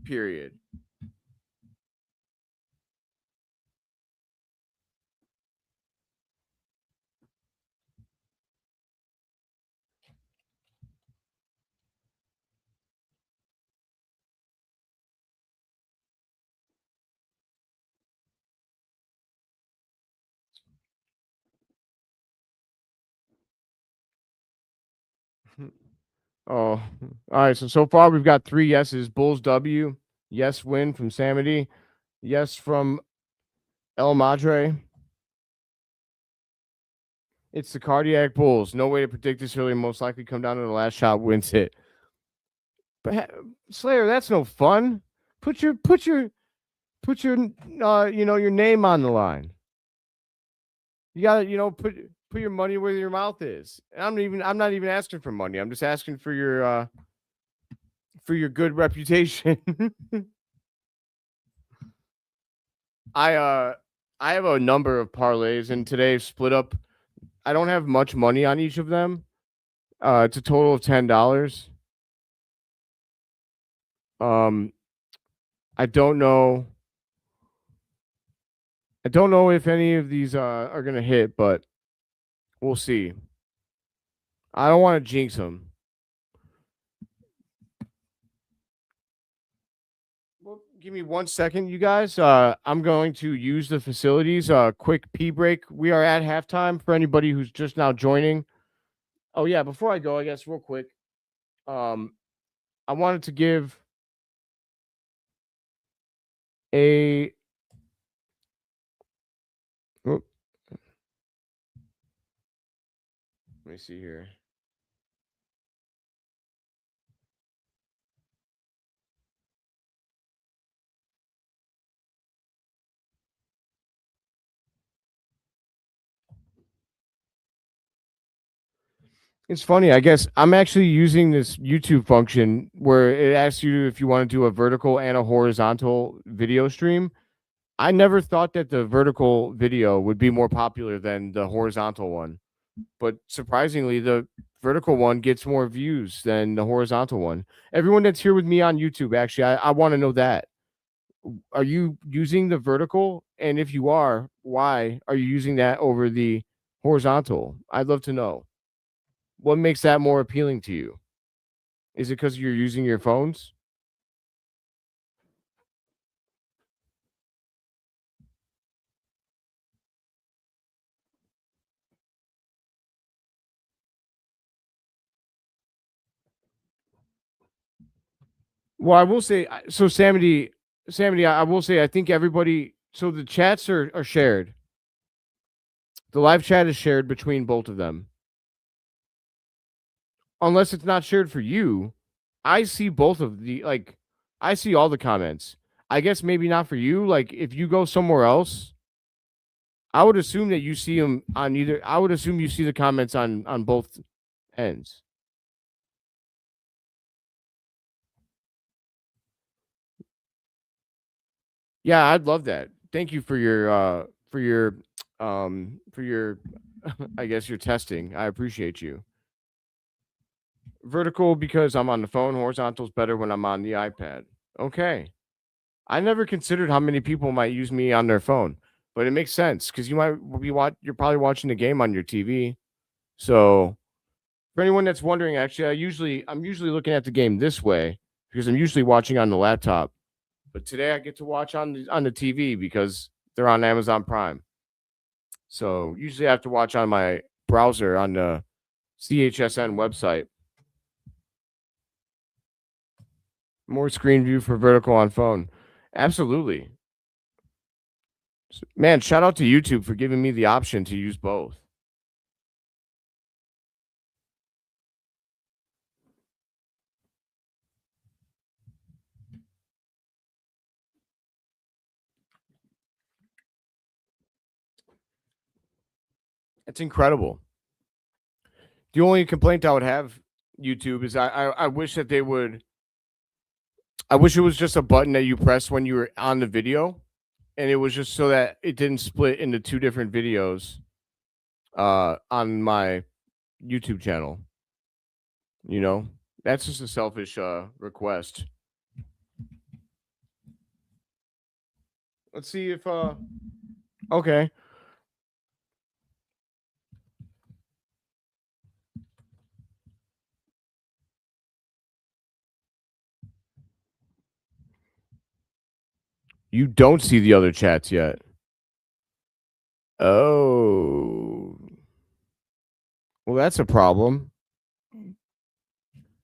Speaker 1: Period. Oh, all right. So far we've got 3 yeses. Bulls W, yes win from Samity, yes from El Madre. It's the Cardiac Bulls. No way to predict this early. Most likely come down to the last shot wins it. But Slayer, that's no fun. Put your your name on the line. You gotta put your money where your mouth is. And I'm not even asking for money. I'm just asking for your good reputation. I have a number of parlays, and today split up. I don't have much money on each of them. It's a total of $10. I don't know. I don't know if any of these are gonna hit, but we'll see. I don't want to jinx them. Well, give me 1 second, you guys. I'm going to use the facilities. Quick pee break. We are at halftime for anybody who's just now joining. Oh yeah, before I go, I guess real quick. I wanted to give a. Oh, let me see here. It's funny. I guess I'm actually using this YouTube function where it asks you if you want to do a vertical and a horizontal video stream. I never thought that the vertical video would be more popular than the horizontal one, but surprisingly, the vertical one gets more views than the horizontal one. Everyone that's here with me on YouTube, actually, I want to know that. Are you using the vertical? And if you are, why are you using that over the horizontal? I'd love to know. What makes that more appealing to you? Is it because you're using your phones? Well, I will say, so Samity, I will say, I think everybody, so the chats are shared. The live chat is shared between both of them. Unless it's not shared for you, I see both of the, like, I see all the comments. I guess maybe not for you. Like, if you go somewhere else, I would assume that you see them on either. I would assume you see the comments on both ends. Yeah, I'd love that. Thank you for your I guess your testing. I appreciate you. Vertical because I'm on the phone, horizontal is better when I'm on the iPad. Okay. I never considered how many people might use me on their phone, but it makes sense because you're probably watching the game on your TV. So for anyone that's wondering, actually, I'm usually looking at the game this way because I'm usually watching on the laptop. But today I get to watch on the TV because they're on Amazon Prime. So usually I have to watch on my browser on the CHSN website. More screen view for vertical on phone. Absolutely. Man, shout out to YouTube for giving me the option to use both. It's incredible. The only complaint I would have YouTube is I wish that they would I wish it was just a button that you press when you were on the video and it was just so that it didn't split into two different videos on my YouTube channel. You know? That's just a selfish request. Let's see if okay. You don't see the other chats yet. Oh. Well, that's a problem.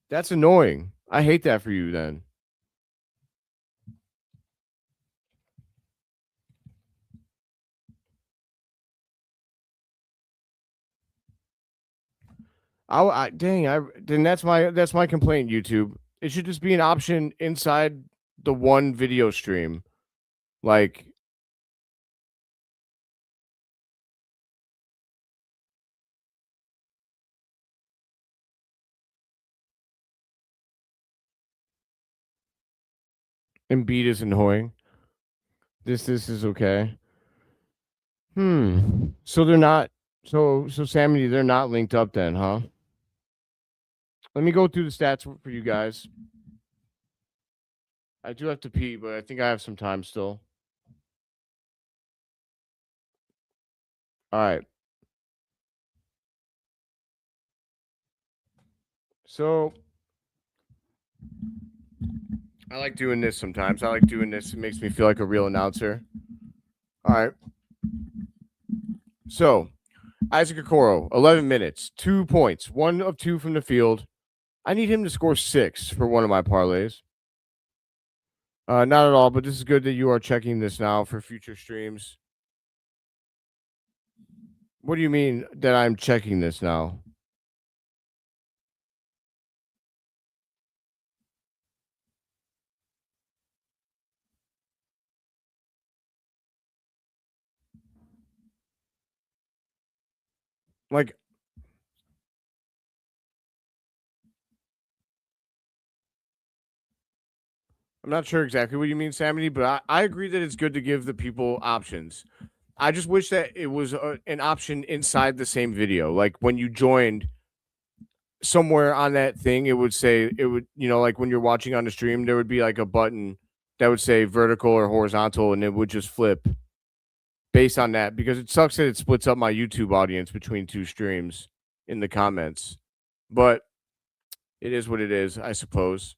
Speaker 1: That's annoying. I hate that for you then. Dang, I then that's my complaint, YouTube. It should just be an option inside the one video stream. Like Embiid is annoying. This is okay. So they're not so Sammy, they're not linked up then, huh? Let me go through the stats for you guys. I do have to pee, but I think I have some time still. All right. So I like doing this sometimes. I like doing this. It makes me feel like a real announcer. All right. So Isaac Okoro, 11 minutes, 2 points, 1 of 2 from the field. I need him to score 6 for one of my parlays. Not at all, but this is good that you are checking this now for future streams. What do you mean that I'm checking this now? Like I'm not sure exactly what you mean, Samity, but I agree that it's good to give the people options. I just wish that it was an option inside the same video. Like when you joined somewhere on that thing, it would say, it would, like when you're watching on the stream, there would be like a button that would say vertical or horizontal, and it would just flip based on that, because it sucks that it splits up my YouTube audience between two streams in the comments. But it is what it is, I suppose.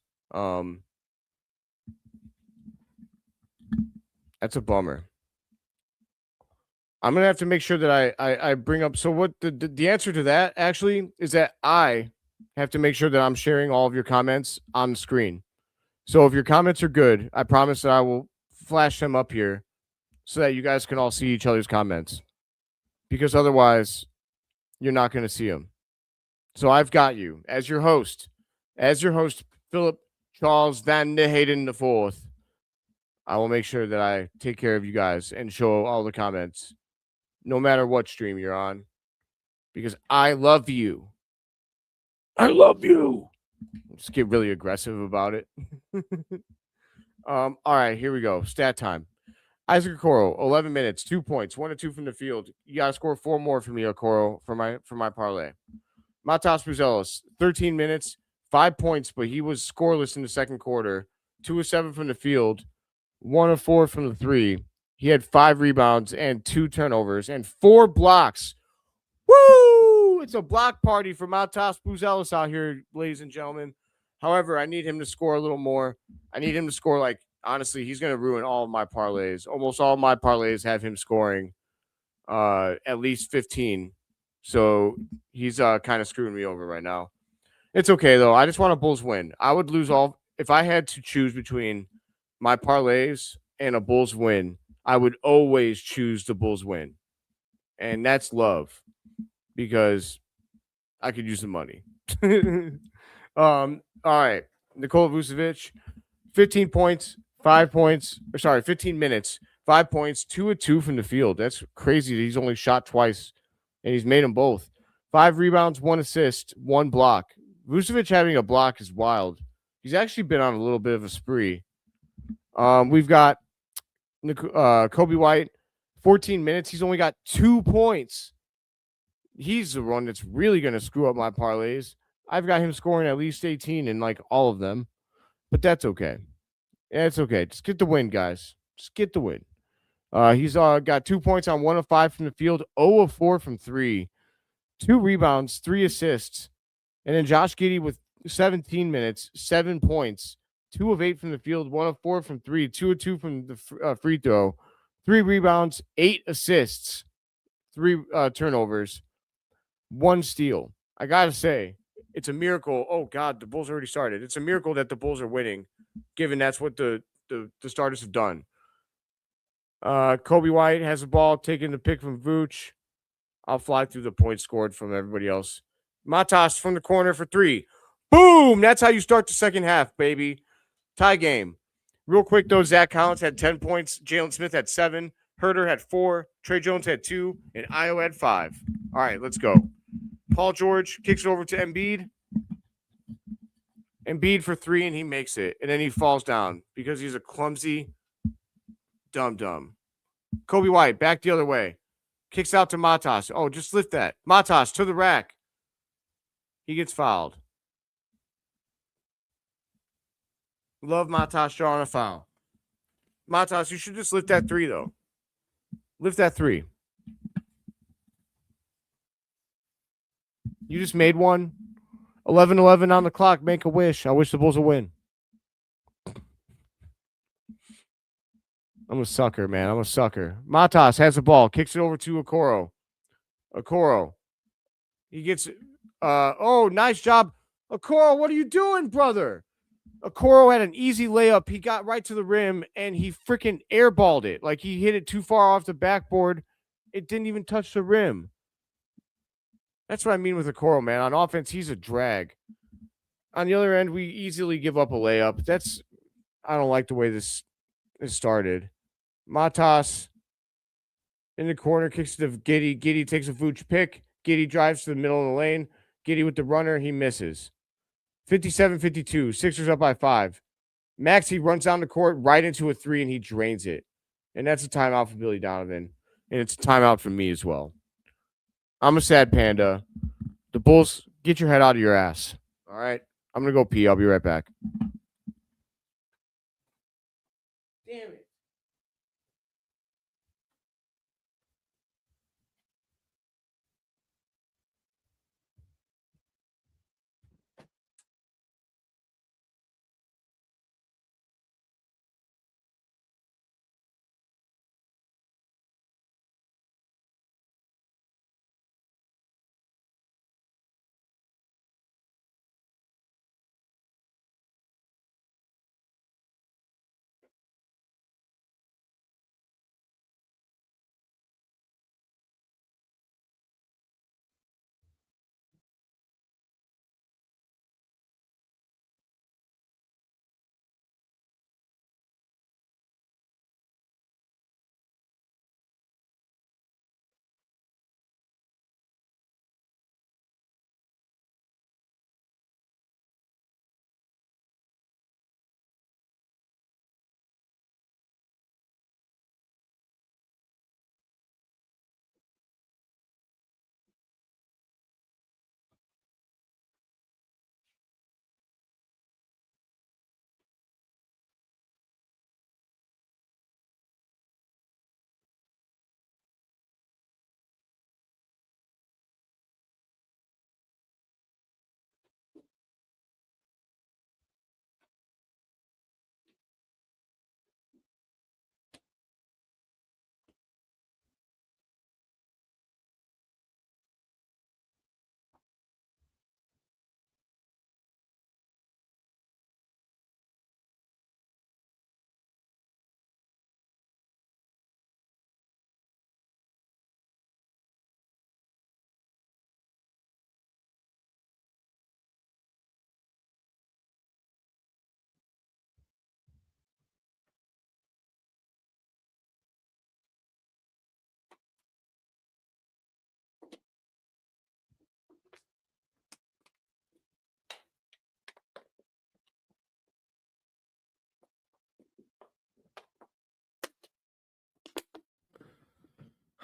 Speaker 1: That's a bummer. I'm gonna have to make sure that I bring up. So what the answer to that actually is that I have to make sure that I'm sharing all of your comments on the screen. So if your comments are good, I promise that I will flash them up here so that you guys can all see each other's comments. Because otherwise, you're not going to see them. So I've got you as your host, Philip Charles VanDerHeyden IV. I will make sure that I take care of you guys and show all the comments, no matter what stream you're on, because I love you. I love you. Just get really aggressive about it. All right, here we go. Stat time. Isaac Okoro, 11 minutes, 2 points, 1 to 2 from the field. You gotta score 4 more for me, Okoro, for my parlay. Matas Buzelis, 13 minutes, 5 points, but he was scoreless in the second quarter. 2 of 7 from the field, 1 of 4 from the three. He had 5 rebounds and 2 turnovers and 4 blocks. Woo! It's a block party for Matas Buzelis out here, ladies and gentlemen. However, I need him to score a little more. I need him to score, like, honestly, he's going to ruin all of my parlays. Almost all of my parlays have him scoring at least 15. So he's kind of screwing me over right now. It's okay, though. I just want a Bulls win. I would lose all. If I had to choose between my parlays and a Bulls win, I would always choose the Bulls win. And that's love, because I could use the money. All right. Nikola Vucevic, 15 points, 5 points, 15 minutes, 5 points, 2 of 2 from the field. That's crazy that he's only shot twice, and he's made them both. 5 rebounds, 1 assist, 1 block. Vucevic having a block is wild. He's actually been on a little bit of a spree. We've got Kobe White, 14 minutes. He's only got 2 points. He's the one that's really going to screw up my parlays. I've got him scoring at least 18 in like all of them, but that's okay. Yeah, it's okay. Just get the win, guys. Just get the win. He's got 2 points on 1 of 5 from the field, 0 of 4 from 3, 2 rebounds, 3 assists. And then Josh Giddey with 17 minutes, 7 points, 2 of 8 from the field, 1 of 4 from 3, 2 of 2 from the free throw, 3 rebounds, 8 assists, 3 turnovers, 1 steal. I got to say, it's a miracle. Oh, God, the Bulls already started. It's a miracle that the Bulls are winning, given that's what the starters have done. Kobe White has the ball, taking the pick from Vooch. I'll fly through the points scored from everybody else. Matas from the corner for 3. Boom! That's how you start the second half, baby. Tie game. Real quick, though, Zach Collins had 10 points. Jalen Smith had 7. Herter had 4. Trey Jones had 2. And Io had 5. All right, let's go. Paul George kicks it over to Embiid. Embiid for 3, and he makes it. And then he falls down because he's a clumsy dum-dum. Kobe White back the other way. Kicks out to Matas. Oh, just lift that. Matas to the rack. He gets fouled. Love Matas drawing a foul. Matas, you should just lift that 3, though. Lift that 3. You just made one. 11-11 on the clock. Make a wish. I wish the Bulls would win. I'm a sucker, man. I'm a sucker. Matas has the ball. Kicks it over to Okoro. Okoro. He gets nice job. Okoro, what are you doing, brother? Okoro had an easy layup. He got right to the rim, and he freaking airballed it. Like he hit it too far off the backboard. It didn't even touch the rim. That's what I mean with Okoro, man. On offense, he's a drag. On the other end, we easily give up a layup. I don't like the way this started. Matas in the corner, kicks to Giddey. Giddey takes a Vooch pick. Giddey drives to the middle of the lane. Giddey with the runner. He misses. 57-52. Sixers up by 5. Maxey runs down the court right into a 3, and he drains it. And that's a timeout for Billy Donovan. And it's a timeout for me as well. I'm a sad panda. The Bulls, get your head out of your ass. All right? I'm going to go pee. I'll be right back. Damn it.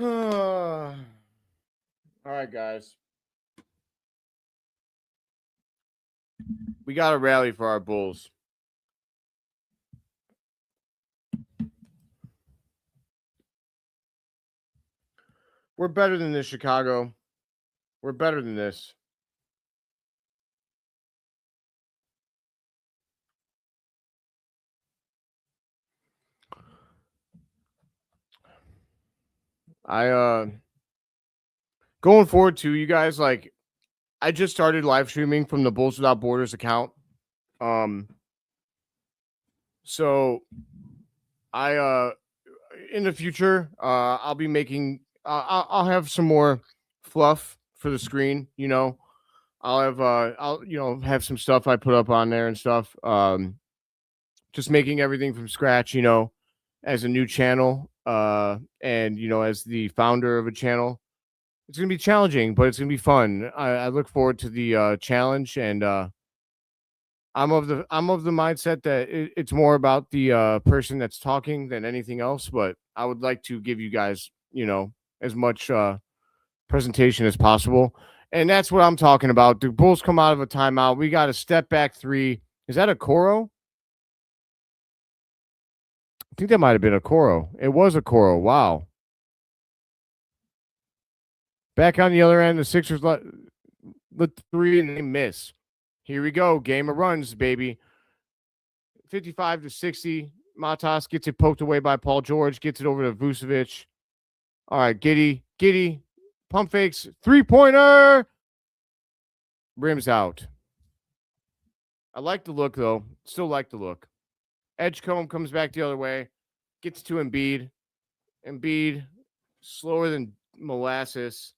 Speaker 1: All right, guys. We got a rally for our Bulls. We're better than this, Chicago. We're better than this. Going forward too, you guys, like, I just started live streaming from the Bulls Without Borders account. So I in the future, I'll be making I'll have some more fluff for the screen, you know. I'll have some stuff I put up on there and stuff. Just making everything from scratch, you know, as a new channel, and as the founder of a channel. It's gonna be challenging, but it's gonna be fun. I look forward to the challenge, and I'm of the mindset that it's more about the person that's talking than anything else. But I would like to give you guys, as much presentation as possible, and that's what I'm talking about. The Bulls come out of a timeout. We got a step back 3. Is that a Coro? I think that might have been a Coro. It was a Coro. Wow. Back on the other end, the Sixers let 3 and they miss. Here we go. Game of runs, baby. 55-60. Matas gets it poked away by Paul George. Gets it over to Vucevic. All right, Giddey. Pump fakes. 3-pointer. Rims out. I like the look, though. Still like the look. Edgecombe comes back the other way. Gets to Embiid. Embiid, slower than molasses.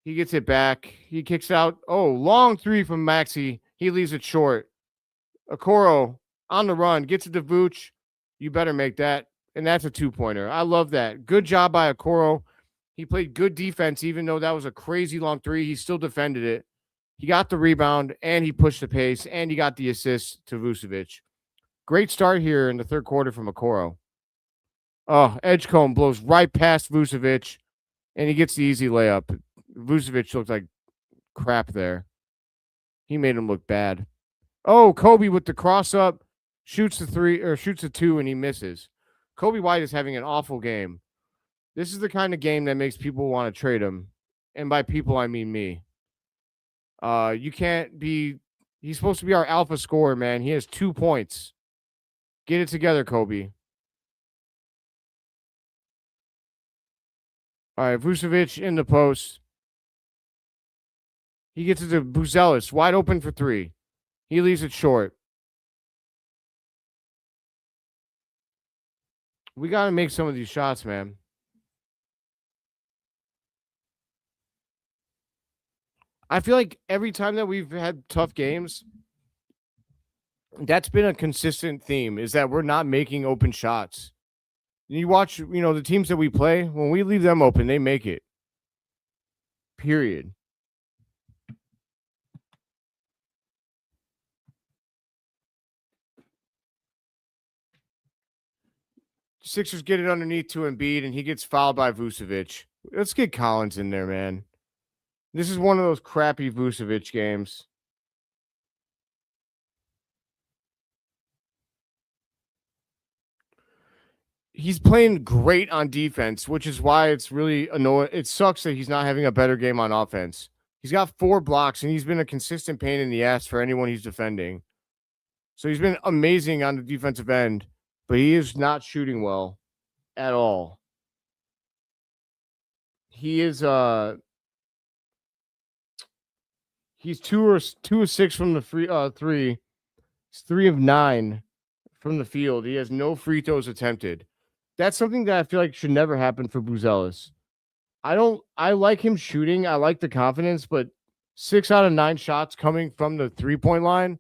Speaker 1: He gets it back. He kicks out. Oh, long 3 from Maxey. He leaves it short. Okoro on the run. Gets it to Vooch. You better make that. And that's a 2-pointer. I love that. Good job by Okoro. He played good defense, even though that was a crazy long 3. He still defended it. He got the rebound, and he pushed the pace, and he got the assist to Vucevic. Great start here in the third quarter from Okoro. Oh, Edgecombe blows right past Vucevic, and he gets the easy layup. Vucevic looked like crap there. He made him look bad. Oh, Kobe with the cross up, shoots the three or shoots the two, and he misses. Kobe White is having an awful game. This is the kind of game that makes people want to trade him. And by people, I mean me. You can't be. He's supposed to be our alpha scorer, man. He has 2 points. Get it together, Kobe. All right, Vucevic in the post. He gets it to Buzelis, wide open for 3. He leaves it short. We got to make some of these shots, man. I feel like every time that we've had tough games, that's been a consistent theme, is that we're not making open shots. You watch, the teams that we play, when we leave them open, they make it. Period. Sixers get it underneath to Embiid, and he gets fouled by Vucevic. Let's get Collins in there, man. This is one of those crappy Vucevic games. He's playing great on defense, which is why it's really annoying. It sucks that he's not having a better game on offense. He's got 4 blocks, and he's been a consistent pain in the ass for anyone he's defending. So he's been amazing on the defensive end, but he is not shooting well at all. He is he's 2 of 6 from the free 3. He's 3 of 9 from the field. He has no free throws attempted. That's something that I feel like should never happen for Buzelis. I like him shooting. I like the confidence, but 6 out of 9 shots coming from the 3-point line,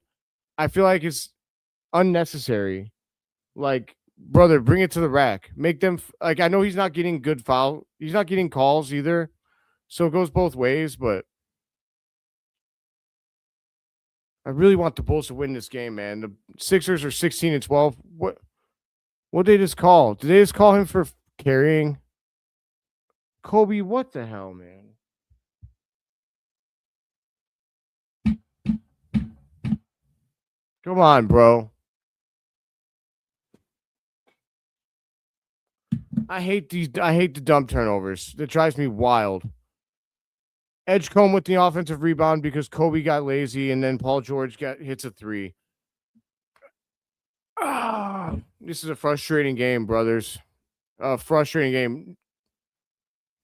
Speaker 1: I feel like it's unnecessary. Like, brother, bring it to the rack. Make them like, I know he's not getting good foul. He's not getting calls either. So it goes both ways, but I really want the Bulls to win this game, man. The Sixers are 16-12. What did they just call? Did they just call him for carrying? Kobe, what the hell, man? Come on, bro. I hate the dumb turnovers. That drives me wild. Edgecombe with the offensive rebound because Kobe got lazy, and then Paul George hits a 3. This is a frustrating game, brothers. A frustrating game.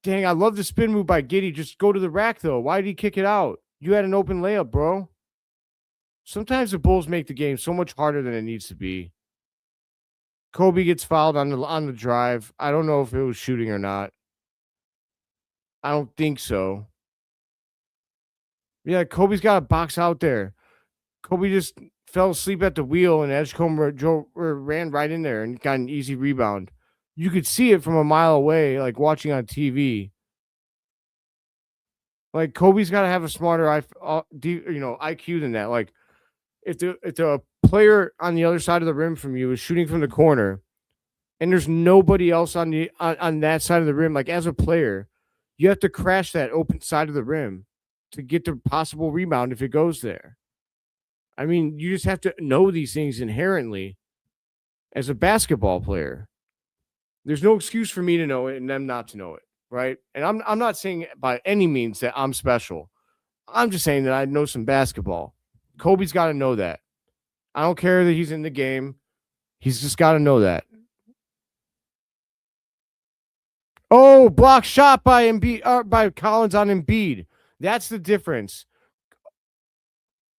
Speaker 1: Dang, I love the spin move by Giddey. Just go to the rack, though. Why did he kick it out? You had an open layup, bro. Sometimes the Bulls make the game so much harder than it needs to be. Kobe gets fouled on the drive. I don't know if it was shooting or not. I don't think so. Yeah, Kobe's got a box out there. Kobe just fell asleep at the wheel, and Edgecombe ran right in there and got an easy rebound. You could see it from a mile away, like watching on TV. Like, Kobe's got to have a smarter IQ than that. Like, if the player on the other side of the rim from you is shooting from the corner, and there's nobody else on that side of the rim, like, as a player, you have to crash that open side of the rim to get the possible rebound if it goes there. I mean, you just have to know these things inherently as a basketball player. There's no excuse for me to know it and them not to know it, right? And I'm not saying by any means that I'm special. I'm just saying that I know some basketball. Kobe's got to know that. I don't care that he's in the game. He's just got to know that. Oh, block shot by Embiid, by Collins on Embiid. That's the difference.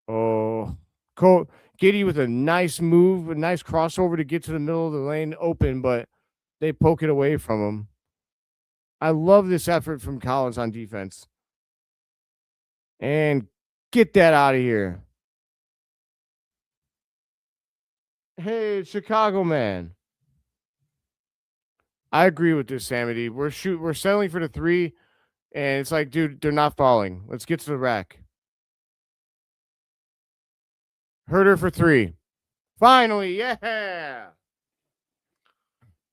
Speaker 1: Oh, Giddey with a nice move, a nice crossover to get to the middle of the lane open, but they poke it away from him. I love this effort from Collins on defense. And get that out of here. Hey, Chicago, man. I agree with this, Samity. We're settling for the 3, and it's like, dude, they're not falling. Let's get to the rack. Herter for 3. Finally, yeah.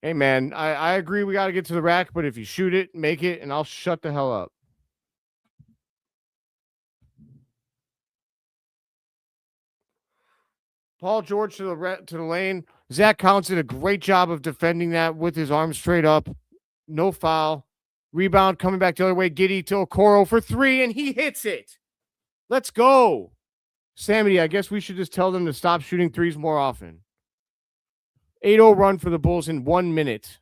Speaker 1: Hey, man, I agree we got to get to the rack, but if you shoot it, make it, and I'll shut the hell up. Paul George to the lane. Zach Collins did a great job of defending that with his arms straight up. No foul. Rebound coming back the other way. Giddey to Okoro for 3, and he hits it. Let's go. Sammy, I guess we should just tell them to stop shooting threes more often. 8-0 run for the Bulls in 1 minute.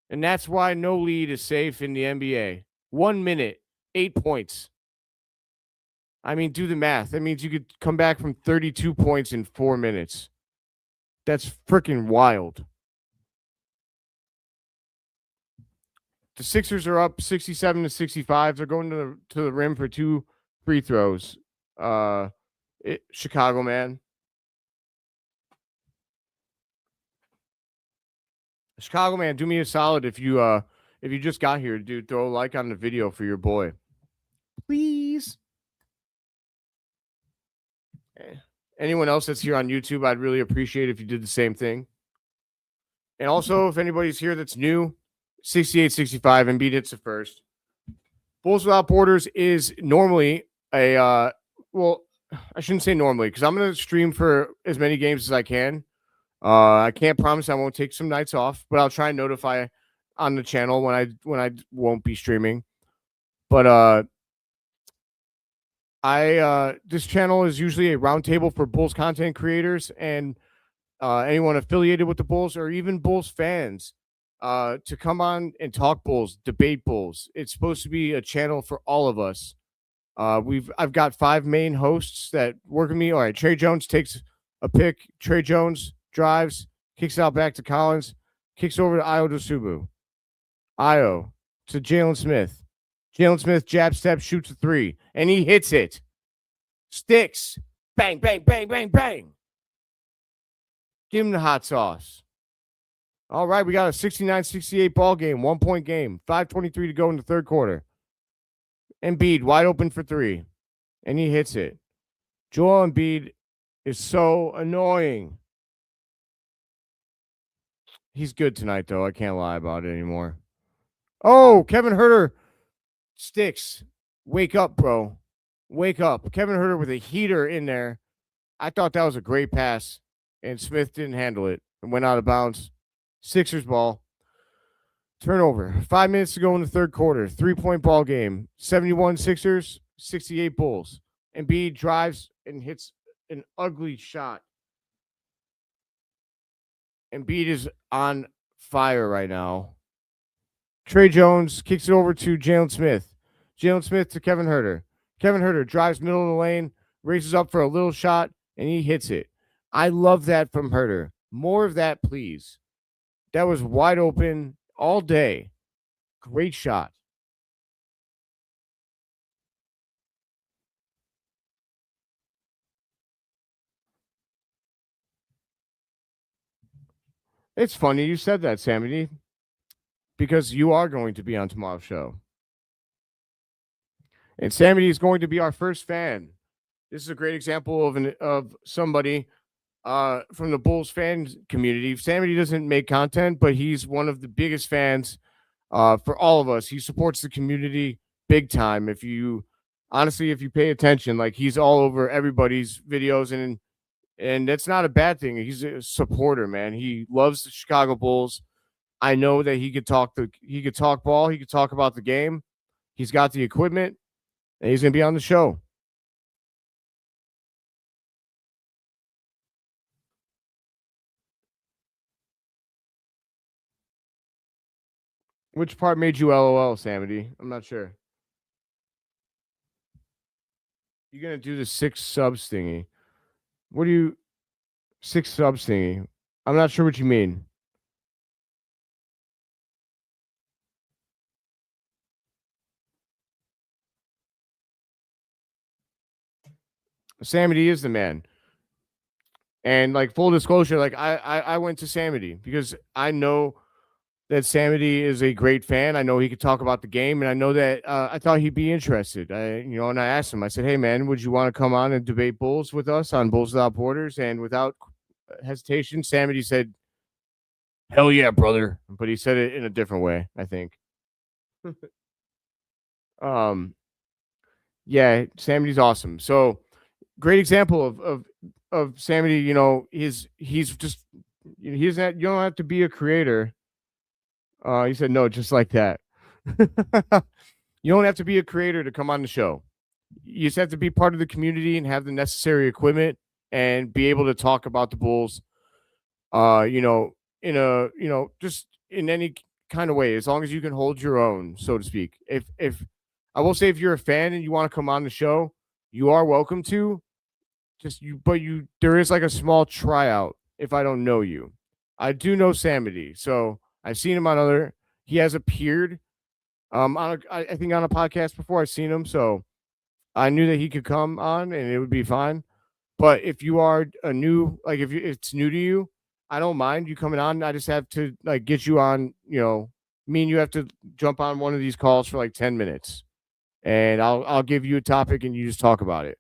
Speaker 1: And that's why no lead is safe in the NBA. 1 minute, 8 points. I mean, do the math. That means you could come back from 32 points in 4 minutes. That's freaking wild. The Sixers are up 67-65. They're going to the rim for 2 free throws. Chicago, man. Chicago, man, do me a solid if you just got here, dude. Throw a like on the video for your boy, please. Anyone else that's here on YouTube, I'd really appreciate if you did the same thing. And also, if anybody's here that's new, 68-65, Embiid hits it first. Bulls Without Borders is normally a well, I shouldn't say normally because I'm going to stream for as many games as I can. I can't promise I won't take some nights off, but I'll try and notify on the channel when I won't be streaming. But this channel is usually a roundtable for Bulls content creators and anyone affiliated with the Bulls or even Bulls fans to come on and talk Bulls, debate Bulls. It's supposed to be a channel for all of us. I've got 5 main hosts that work with me. All right, Trey Jones takes a pick. Trey Jones drives, kicks out back to Collins, kicks over to Ayo Dosunmu. Ayo to Jalen Smith. Jalen Smith jab step, shoots a 3, and he hits it. Sticks. Bang, bang, bang, bang, bang. Give him the hot sauce. All right, we got a 69-68 ball game, 1-point game, 5:23 to go in the third quarter. Embiid wide open for 3, and he hits it. Joel Embiid is so annoying. He's good tonight, though. I can't lie about it anymore. Oh, Kevin Huerter sticks. Wake up, bro. Wake up. Kevin Huerter with a heater in there. I thought that was a great pass, and Smith didn't handle it and went out of bounds. Sixers ball. Turnover. 5 minutes to go in the third quarter. 3-point ball game. 71 Sixers, 68 Bulls. Embiid drives and hits an ugly shot. Embiid is on fire right now. Trey Jones kicks it over to Jalen Smith. Jalen Smith to Kevin Huerter. Kevin Huerter drives middle of the lane, races up for a little shot, and he hits it. I love that from Huerter. More of that, please. That was wide open all day. Great shot. It's funny you said that, Sammy, because you are going to be on tomorrow's show. And Sammy is going to be our first fan. This is a great example of somebody from the Bulls fan community. Sammy doesn't make content, but he's one of the biggest fans for all of us. He supports the community big time. If you pay attention, like he's all over everybody's videos, and that's not a bad thing. He's a supporter, man. He loves the Chicago Bulls. I know that he could talk ball. He could talk about the game. He's got the equipment, and he's going to be on the show. Which part made you LOL, Sammy? I'm not sure. You're going to do the 6 subs thingy. What do you... 6 subs thingy? I'm not sure what you mean. Samity is the man. And like full disclosure, like I went to Samity because I know that Samity is a great fan. I know he could talk about the game, and I know that I thought he'd be interested. And I asked him. I said, "Hey, man, would you want to come on and debate Bulls with us on Bulls Without Borders?" And without hesitation. Samity said, "Hell yeah, brother," but he said it in a different way, I think. Yeah, Samity's awesome. So great example of Samity. You know, he's just he's not. You don't have to be a creator. He said no, just like that. You don't have to be a creator to come on the show. You just have to be part of the community and have the necessary equipment and be able to talk about the Bulls. You know, in a just in any kind of way, as long as you can hold your own, so to speak. If I will say, if you're a fan and you want to come on the show, you are welcome to. But there is like a small tryout if I don't know you. I do know Samity, so I've seen him on other. He has appeared I think on a podcast before. I've seen him, so I knew that he could come on and it would be fine. But if you are a new, like if it's new to you, I don't mind you coming on. I just have to like get you on. You know, me and you have to jump on one of these calls for like 10 minutes, and I'll give you a topic and you just talk about it.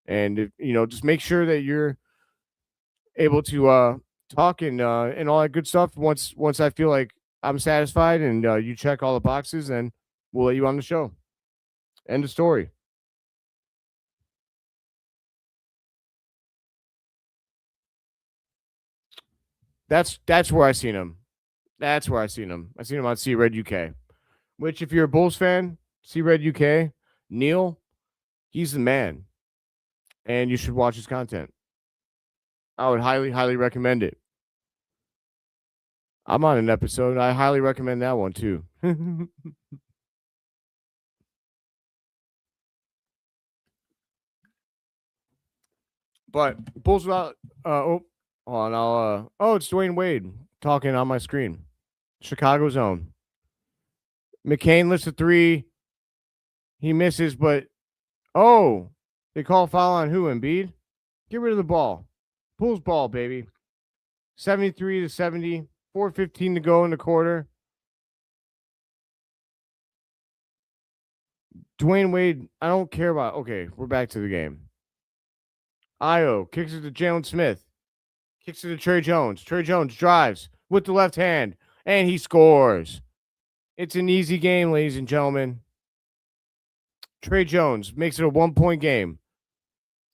Speaker 1: And just make sure that you're able to talk and all that good stuff. Once I feel like I'm satisfied and you check all the boxes, then we'll let you on the show. End of story. That's where I seen him. That's where I seen him. I seen him on C Red UK. Which, if you're a Bulls fan, C Red UK, Neil, he's the man, and you should watch his content. I would highly recommend it. I'm on an episode. I highly recommend that one too. But Bulls without hold on, it's Dwayne Wade talking on my screen. Chicago zone. McCain lifts a three. He misses, but they call foul on who? Embiid? Get rid of the ball. Bulls ball, baby. 73-70. 4:15 to go in the quarter. Dwayne Wade, I don't care about. Okay, we're back to the game. Io kicks it to Jalen Smith. Kicks it to Trey Jones. Trey Jones drives with the left hand, and he scores. It's an easy game, ladies and gentlemen. Trey Jones makes it a 1-point game.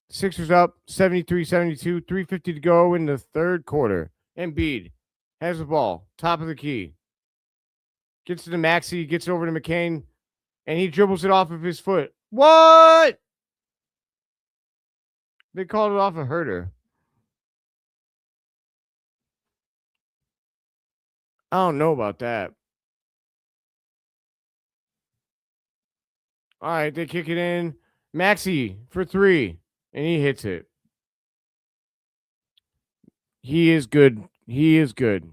Speaker 1: Sixers up 73-72, 3:50 to go in the third quarter. Embiid has the ball, top of the key. Gets to the Maxey, gets it over to McCain, and he dribbles it off of his foot. What? They called it off a Herter. I don't know about that. All right, they kick it in. Maxey for three, and he hits it. He is good. He is good.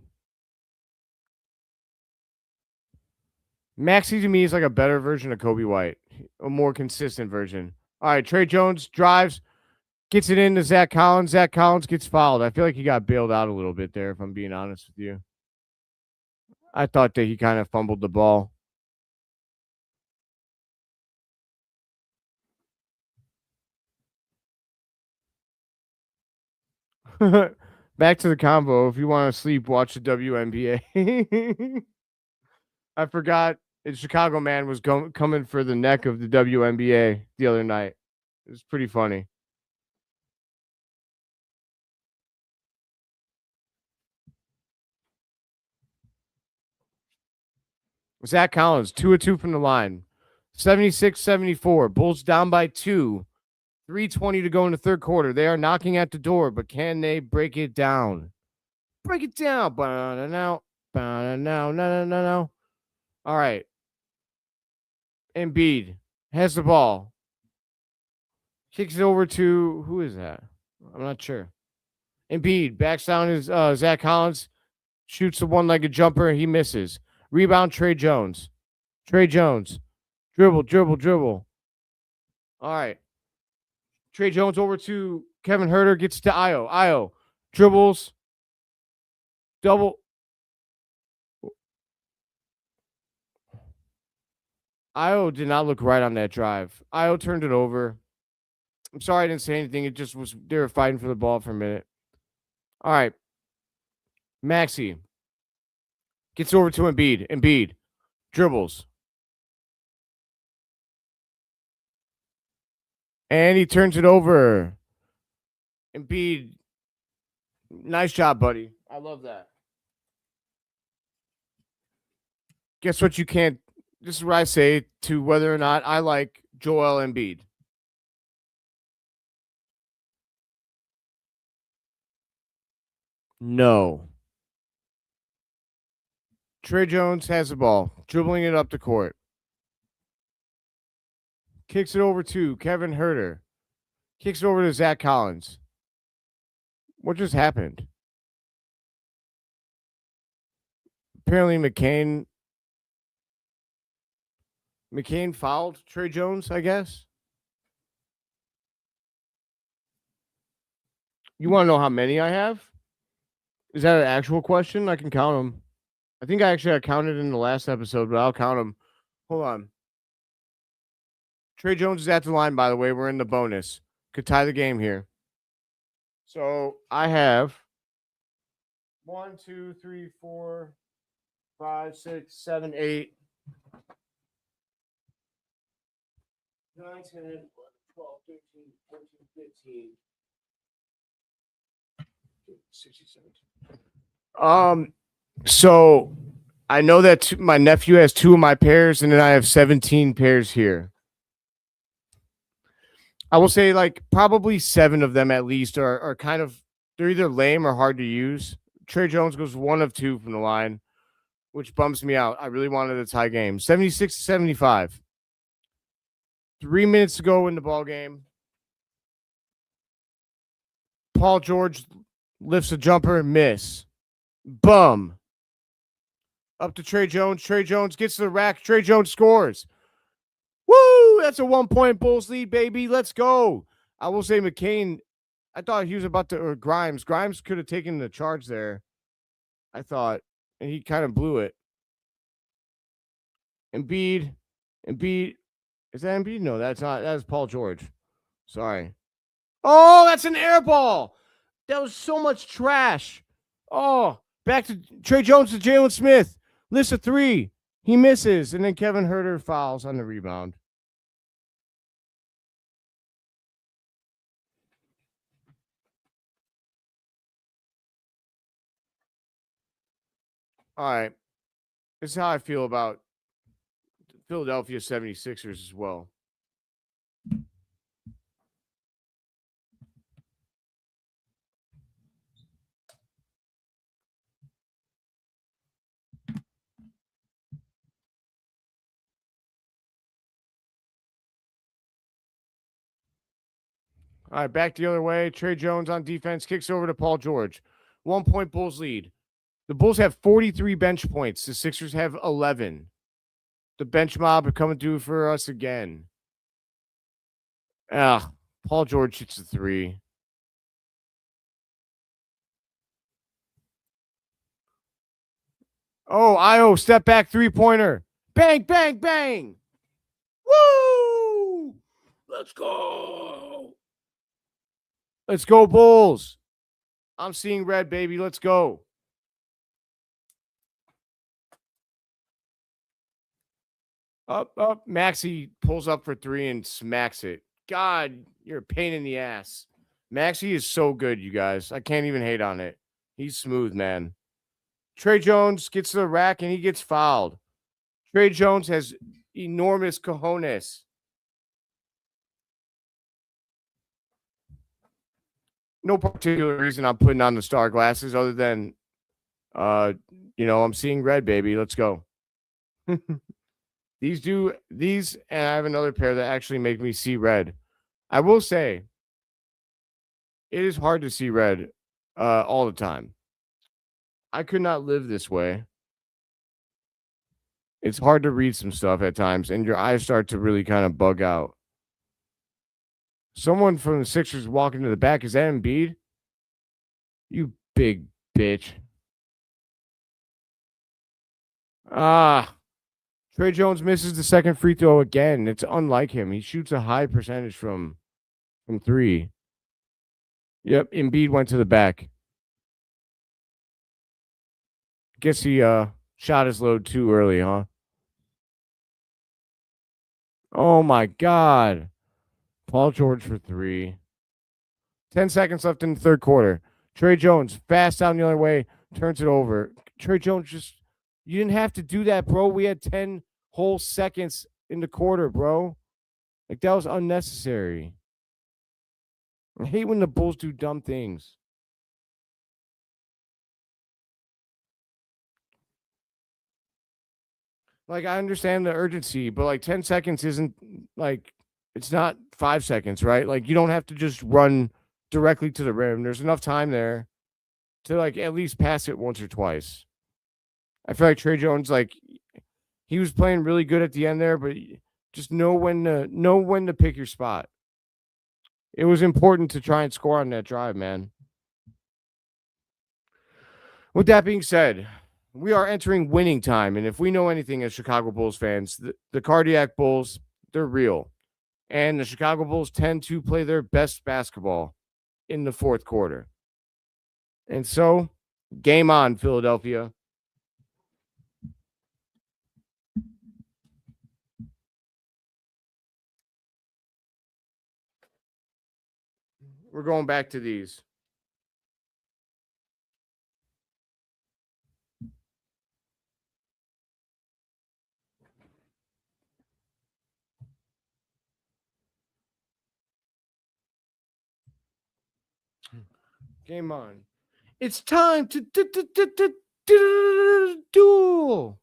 Speaker 1: Maxey to me is like a better version of Kobe White, a more consistent version. All right, Trey Jones drives, gets it into Zach Collins. Zach Collins gets fouled. I feel like he got bailed out a little bit there, if I'm being honest with you. I thought that he kind of fumbled the ball. Back to the combo. If you want to sleep, watch the WNBA. I forgot Chicago man was coming for the neck of the WNBA the other night. It was pretty funny. Zach Collins, 2 of 2 from the line. 76-74. Bulls down by 2. 3:20 to go in the third quarter. They are knocking at the door, but can they break it down? Break it down. Now. No. All right. Embiid has the ball. Kicks it over to, who is that? I'm not sure. Embiid backs down his Zach Collins. Shoots the one-legged jumper. He misses. Rebound, Trey Jones. Trey Jones. Dribble. All right. Trey Jones over to Kevin Huerter. Gets to Io. Io dribbles. Double. Io did not look right on that drive. Io turned it over. I'm sorry I didn't say anything. It just was, they were fighting for the ball for a minute. All right. Maxey gets over to Embiid. Embiid dribbles. And he turns it over. Embiid, nice job, buddy. I love that. Guess what you can't. This is what I say to whether or not I like Joel Embiid. No. Trey Jones has the ball, dribbling it up the court. Kicks it over to Kevin Huerter. Kicks it over to Zach Collins. What just happened? Apparently McCain fouled Trey Jones, I guess. You want to know how many I have? Is that an actual question? I can count them. I think I counted in the last episode, but I'll count them. Hold on. Trey Jones is at the line, by the way. We're in the bonus. Could tie the game here. So I have 1, 2, 3, 4, 5, 6, 7, 8, 9, 10, 11, 12, 13, 14, 15, 16, 17. So I know that my nephew has 2 of my pairs, and then I have 17 pairs here. I will say like probably 7 of them at least are kind of, they're either lame or hard to use. Trey Jones goes 1 of 2 from the line, which bums me out. I really wanted a tie game. 76-75. 3 minutes to go in the ball game. Paul George lifts a jumper and miss. Bum. Up to Trey Jones. Trey Jones gets to the rack. Trey Jones scores. Woo! That's a 1-point Bulls lead, baby. Let's go. I will say McCain, I thought he was about to, or Grimes. Grimes could have taken the charge there, I thought, and he kind of blew it. Embiid. Is that Embiid? No, that's not. That is Paul George. Sorry. Oh, that's an air ball. That was so much trash. Oh, back to Trey Jones to Jalen Smith. Lifts a 3. He misses, and then Kevin Huerter fouls on the rebound. All right. This is how I feel about Philadelphia 76ers as well. All right, back the other way. Trey Jones on defense kicks over to Paul George. 1-point Bulls lead. The Bulls have 43 bench points. The Sixers have 11. The bench mob are coming through for us again. Paul George hits a 3. Oh, Io, step back 3-pointer. Bang, bang, bang. Woo! Let's go. Let's go, Bulls. I'm seeing red, baby. Let's go. Up. Maxey pulls up for 3 and smacks it. God, you're a pain in the ass. Maxey is so good, you guys. I can't even hate on it. He's smooth, man. Trey Jones gets to the rack and he gets fouled. Trey Jones has enormous cojones. No particular reason I'm putting on the star glasses other than, I'm seeing red, baby. Let's go. These, and I have another pair that actually make me see red. I will say, it is hard to see red all the time. I could not live this way. It's hard to read some stuff at times, and your eyes start to really kind of bug out. Someone from the Sixers walking to the back. Is that Embiid? You big bitch. Trey Jones misses the second free throw again. It's unlike him. He shoots a high percentage from 3. Yep, Embiid went to the back. Guess he shot his load too early, huh? Oh my God. Paul George for 3. 10 seconds left in the third quarter. Trey Jones, fast down the other way, turns it over. Trey Jones you didn't have to do that, bro. We had 10 whole seconds in the quarter, bro. Like, that was unnecessary. I hate when the Bulls do dumb things. Like, I understand the urgency, but like 10 seconds isn't like, it's not 5 seconds, right? Like, you don't have to just run directly to the rim. There's enough time there to like at least pass it once or twice. I feel like Trey Jones, like, he was playing really good at the end there, but just know when to pick your spot. It was important to try and score on that drive, man. With that being said, we are entering winning time, and if we know anything as Chicago Bulls fans, the cardiac Bulls, they're real. And the Chicago Bulls tend to play their best basketball in the fourth quarter. And so, game on, Philadelphia. We're going back to these. Game on. It's time to duel.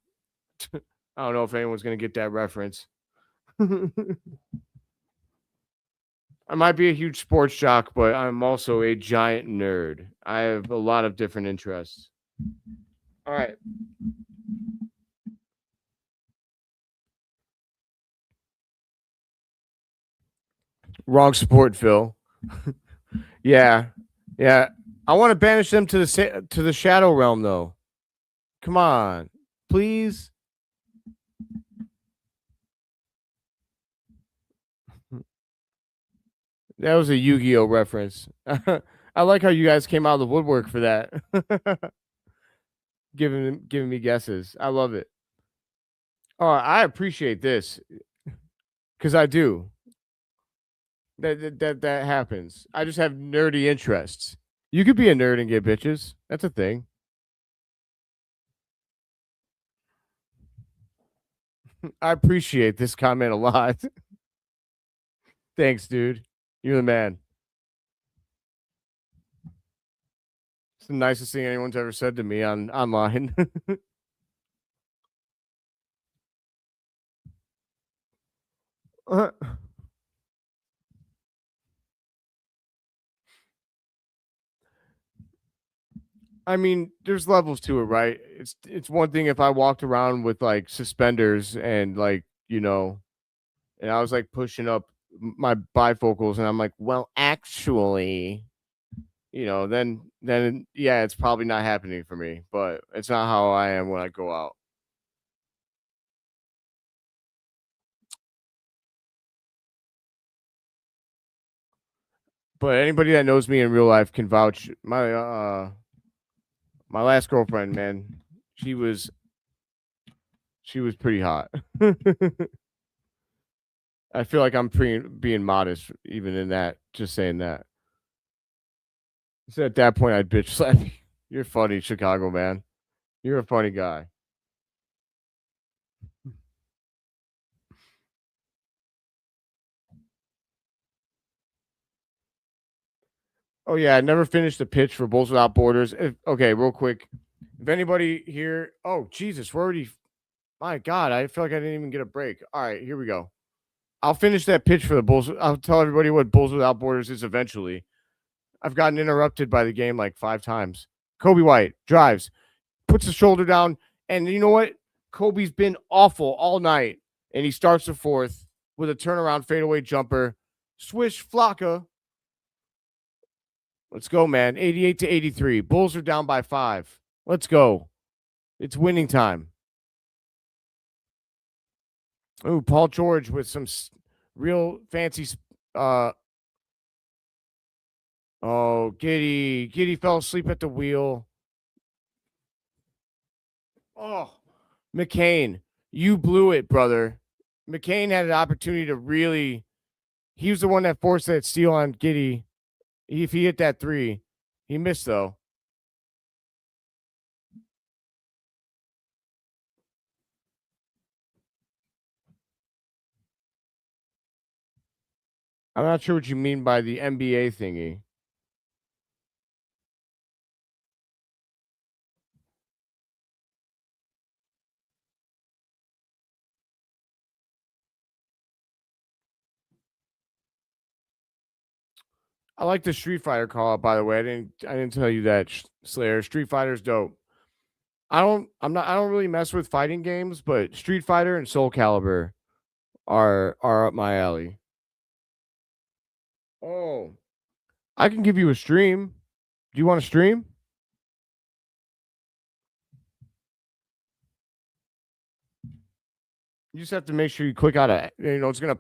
Speaker 1: I don't know if anyone's going to get that reference. I might be a huge sports jock, but I'm also a giant nerd. I have a lot of different interests. All right. Wrong sport, Phil. Yeah. Yeah. I want to banish them to the shadow realm though. Come on. Please. That was a Yu-Gi-Oh reference. I like how you guys came out of the woodwork for that. giving me guesses. I love it. Oh, I appreciate this because I do. That happens. I just have nerdy interests. You could be a nerd and get bitches. That's a thing. I appreciate this comment a lot. Thanks, dude. You're the man. It's the nicest thing anyone's ever said to me online. I mean, there's levels to it, right? It's one thing if I walked around with like suspenders and like, and I was like pushing up my bifocals and I'm like, well, actually, then yeah, it's probably not happening for me, but it's not how I am when I go out. But anybody that knows me in real life can vouch. My last girlfriend, man, she was pretty hot. I feel like I'm being modest even in that, just saying that. So at that point I'd bitch slap you. You're funny, Chicago man. You're a funny guy. Oh yeah, I never finished the pitch for Bulls Without Borders. Okay, real quick. If anybody here, oh Jesus, we're already. My God, I feel like I didn't even get a break. All right, here we go. I'll finish that pitch for the Bulls. I'll tell everybody what Bulls Without Borders is eventually. I've gotten interrupted by the game like 5 times. Kobe White drives, puts the shoulder down, and you know what? Kobe's been awful all night, and he starts the fourth with a turnaround fadeaway jumper. Swish Flocka. Let's go, man. 88-83. Bulls are down by 5. Let's go. It's winning time. Oh, Paul George with some real fancy. Oh, Giddey fell asleep at the wheel. Oh, McCain, you blew it, brother. McCain had an opportunity to really. He was the one that forced that steal on Giddey. If he hit that three, he missed though. I'm not sure what you mean by the NBA thingy. I like the Street Fighter call out, by the way. I didn't tell you that, Slayer. Street Fighter's dope. I don't really mess with fighting games, but Street Fighter and Soul Calibur are up my alley. Oh, I can give you a stream. Do you want to stream? You just have to make sure you click out a. It's gonna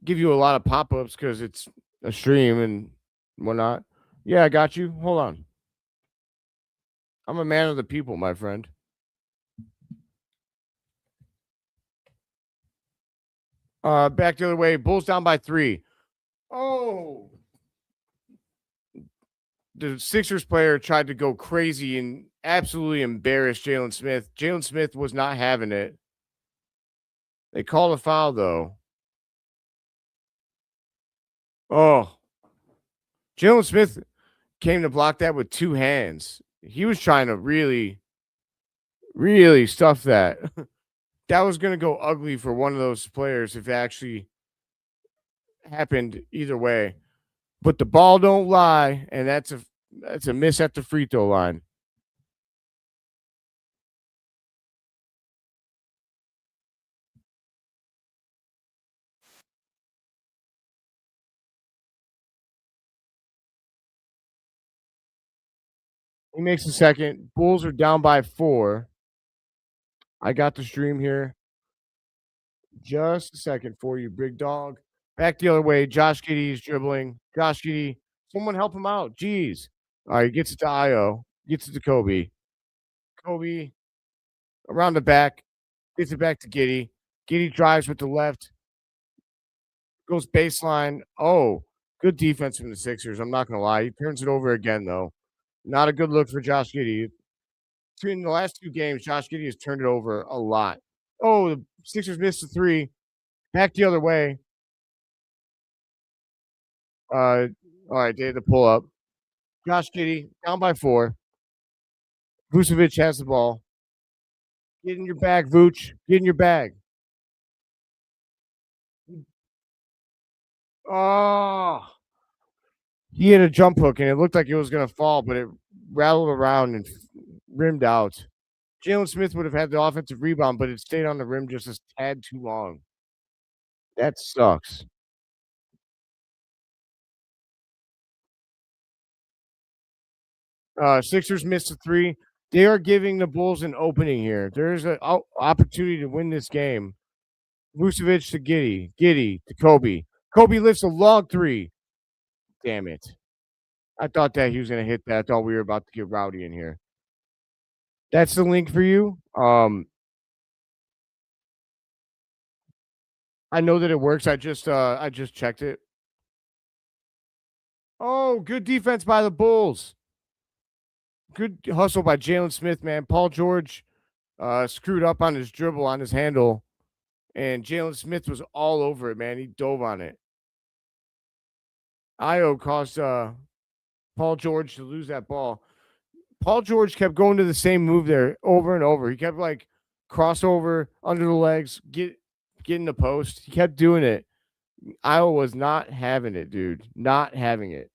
Speaker 1: give you a lot of pop ups because it's a stream and whatnot. Yeah, I got you. Hold on. I'm a man of the people, my friend. Back the other way. Bulls down by 3. Oh, the Sixers player tried to go crazy and absolutely embarrass Jalen Smith. Jalen Smith was not having it. They called a foul though. Oh, Jalen Smith came to block that with 2 hands. He was trying to really, really stuff that. That was going to go ugly for one of those players if it actually happened either way. But the ball don't lie, and that's a miss at the free throw line. He makes the second. Bulls are down by 4. I got the stream here. Just a second for you, big dog. Back the other way. Josh Giddey is dribbling. Josh Giddey, someone help him out. Jeez. All right, gets it to Io. Gets it to Kobe. Kobe around the back. Gets it back to Giddey. Giddey drives with the left. Goes baseline. Oh, good defense from the Sixers. I'm not going to lie. He turns it over again, though. Not a good look for Josh Giddey. In the last 2 games, Josh Giddey has turned it over a lot. Oh, the Sixers missed a 3. Back the other way. All right, they had to pull up. Josh Giddey down by 4. Vucevic has the ball. Get in your bag, Vooch. Get in your bag. Oh, he had a jump hook and it looked like it was going to fall, but it rattled around and rimmed out. Jalen Smith would have had the offensive rebound, but it stayed on the rim just a tad too long. That sucks. Sixers missed a 3. They are giving the Bulls an opening here. There's an opportunity to win this game. Vucevic to Giddey. Giddey to Kobe. Kobe lifts a long 3. Damn it. I thought that he was going to hit that. I thought we were about to get rowdy in here. That's the link for you. I know that it works. I just checked it. Oh, good defense by the Bulls. Good hustle by Jalen Smith, man. Paul George screwed up on his dribble on his handle, and Jalen Smith was all over it, man. He dove on it. Io caused Paul George to lose that ball. Paul George kept going to the same move there over and over. He kept like crossover under the legs, get in the post. He kept doing it. Iowa was not having it, dude. Not having it.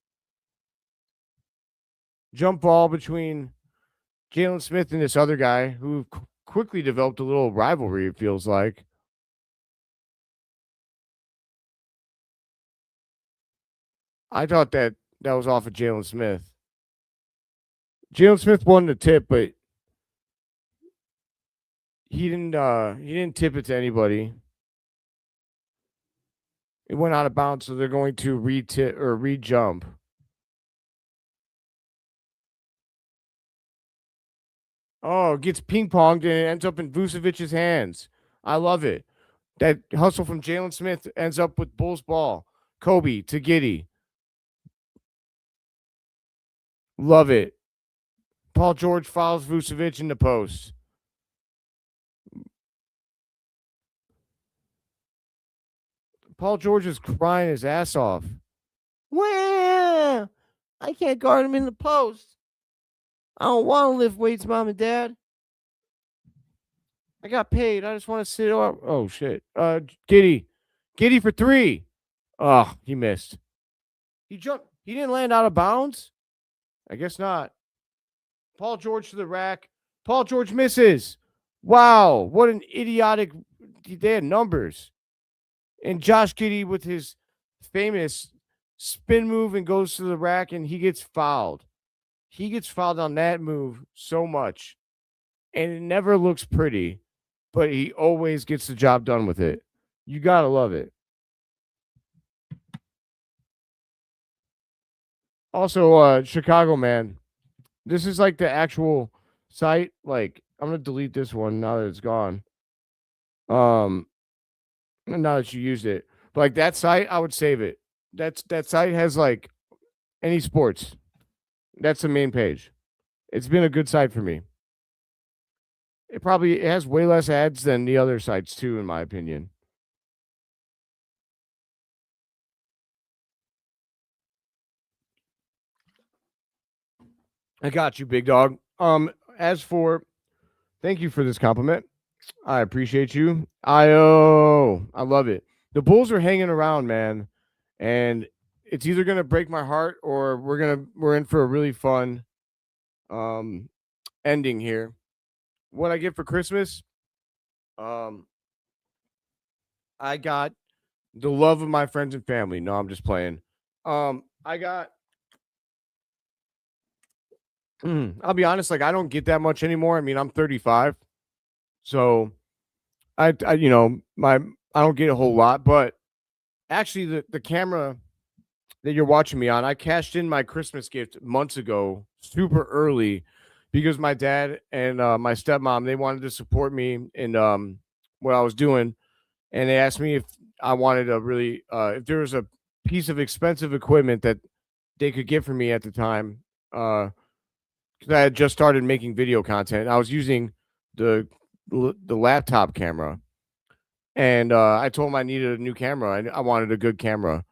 Speaker 1: Jump ball between Jalen Smith and this other guy who quickly developed a little rivalry, it feels like. I thought that was off of Jalen Smith. Jalen Smith won the tip, but he didn't tip it to anybody. It went out of bounds, so they're going to re-tip or re-jump. Oh, gets ping ponged and it ends up in Vucevic's hands. I love it. That hustle from Jalen Smith ends up with Bull's ball. Kobe to Giddey. Love it. Paul George follows Vucevic in the post. Paul George is crying his ass off. Well, I can't guard him in the post. I don't want to lift weights, mom and dad. I got paid. I just want to sit up. Oh shit. Giddey for 3. Oh, he missed. He jumped. He didn't land out of bounds. I guess not. Paul George to the rack. Paul George misses. Wow, what an idiotic. They had numbers. And Josh Giddey with his famous spin move and goes to the rack and he gets fouled. He gets fouled on that move so much. And it never looks pretty, but he always gets the job done with it. You got to love it. Also, Chicago, man. This is like the actual site. Like, I'm going to delete this one now that it's gone. Now that you used it. But like that site, I would save it. That site has like any sports. That's the main page. It's been a good site for me. It has way less ads than the other sites too, in my opinion. I got you, big dog. Thank you for this compliment. I appreciate you. I love it. The Bulls are hanging around, man, and it's either gonna break my heart or we're in for a really fun ending here. What I get for Christmas, I got the love of my friends and family. No, I'm just playing. I got I'll be honest, like I don't get that much anymore. I mean, I'm 35. So I don't get a whole lot, but actually the camera that you're watching me on, I cashed in my Christmas gift months ago, super early, because my dad and my stepmom, they wanted to support me in what I was doing, and they asked me if I wanted a really if there was a piece of expensive equipment that they could get for me at the time, because I had just started making video content. I was using the laptop camera, and I told them I needed a new camera. I wanted a good camera.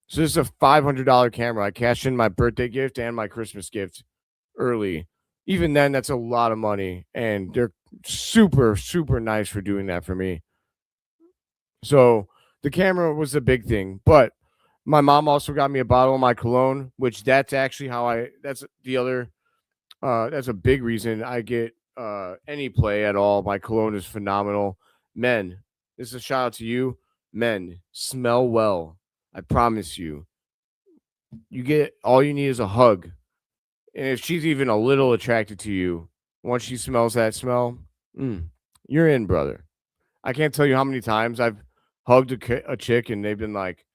Speaker 1: So this is a $500 camera. I cashed in my birthday gift and my Christmas gift early. Even then, that's a lot of money, and they're super, super nice for doing that for me. So the camera was a big thing, but my mom also got me a bottle of my cologne, which that's actually that's the other, that's a big reason I get any play at all. My cologne is phenomenal. Men, this is a shout out to you. Men, smell well. I promise you. You get all you need is a hug. And if she's even a little attracted to you, once she smells that smell, you're in, brother. I can't tell you how many times I've hugged a chick and they've been like,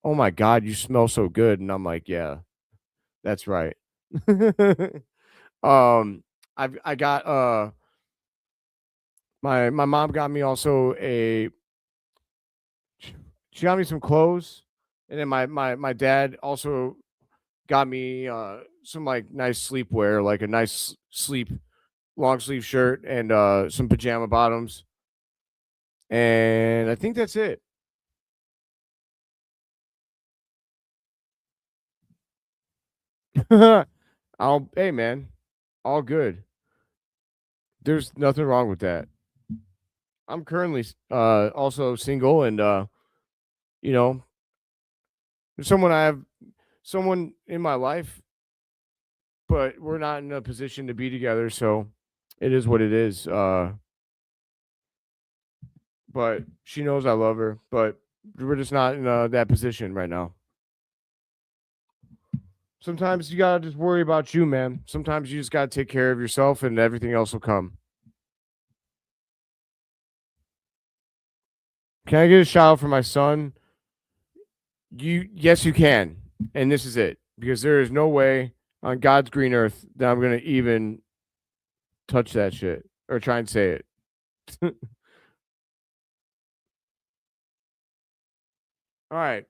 Speaker 1: "Oh my god, you smell so good," and I'm like, "Yeah, that's right." I got my mom got me also she got me some clothes, and then my dad also got me some like nice sleepwear, like a nice long sleeve shirt and some pajama bottoms. And I think that's it. Hey man, all good. There's nothing wrong with that. I'm currently also single, and you know, someone I have someone in my life, but we're not in a position to be together, so it is what it is. But she knows I love her, but we're just not in that position right now. Sometimes you gotta just worry about you, man. Sometimes you just gotta take care of yourself, and everything else will come. Can I get a shout out for my son? Yes, you can, and this is it, because there is no way on God's green earth that I'm gonna even touch that shit or try and say it. All right.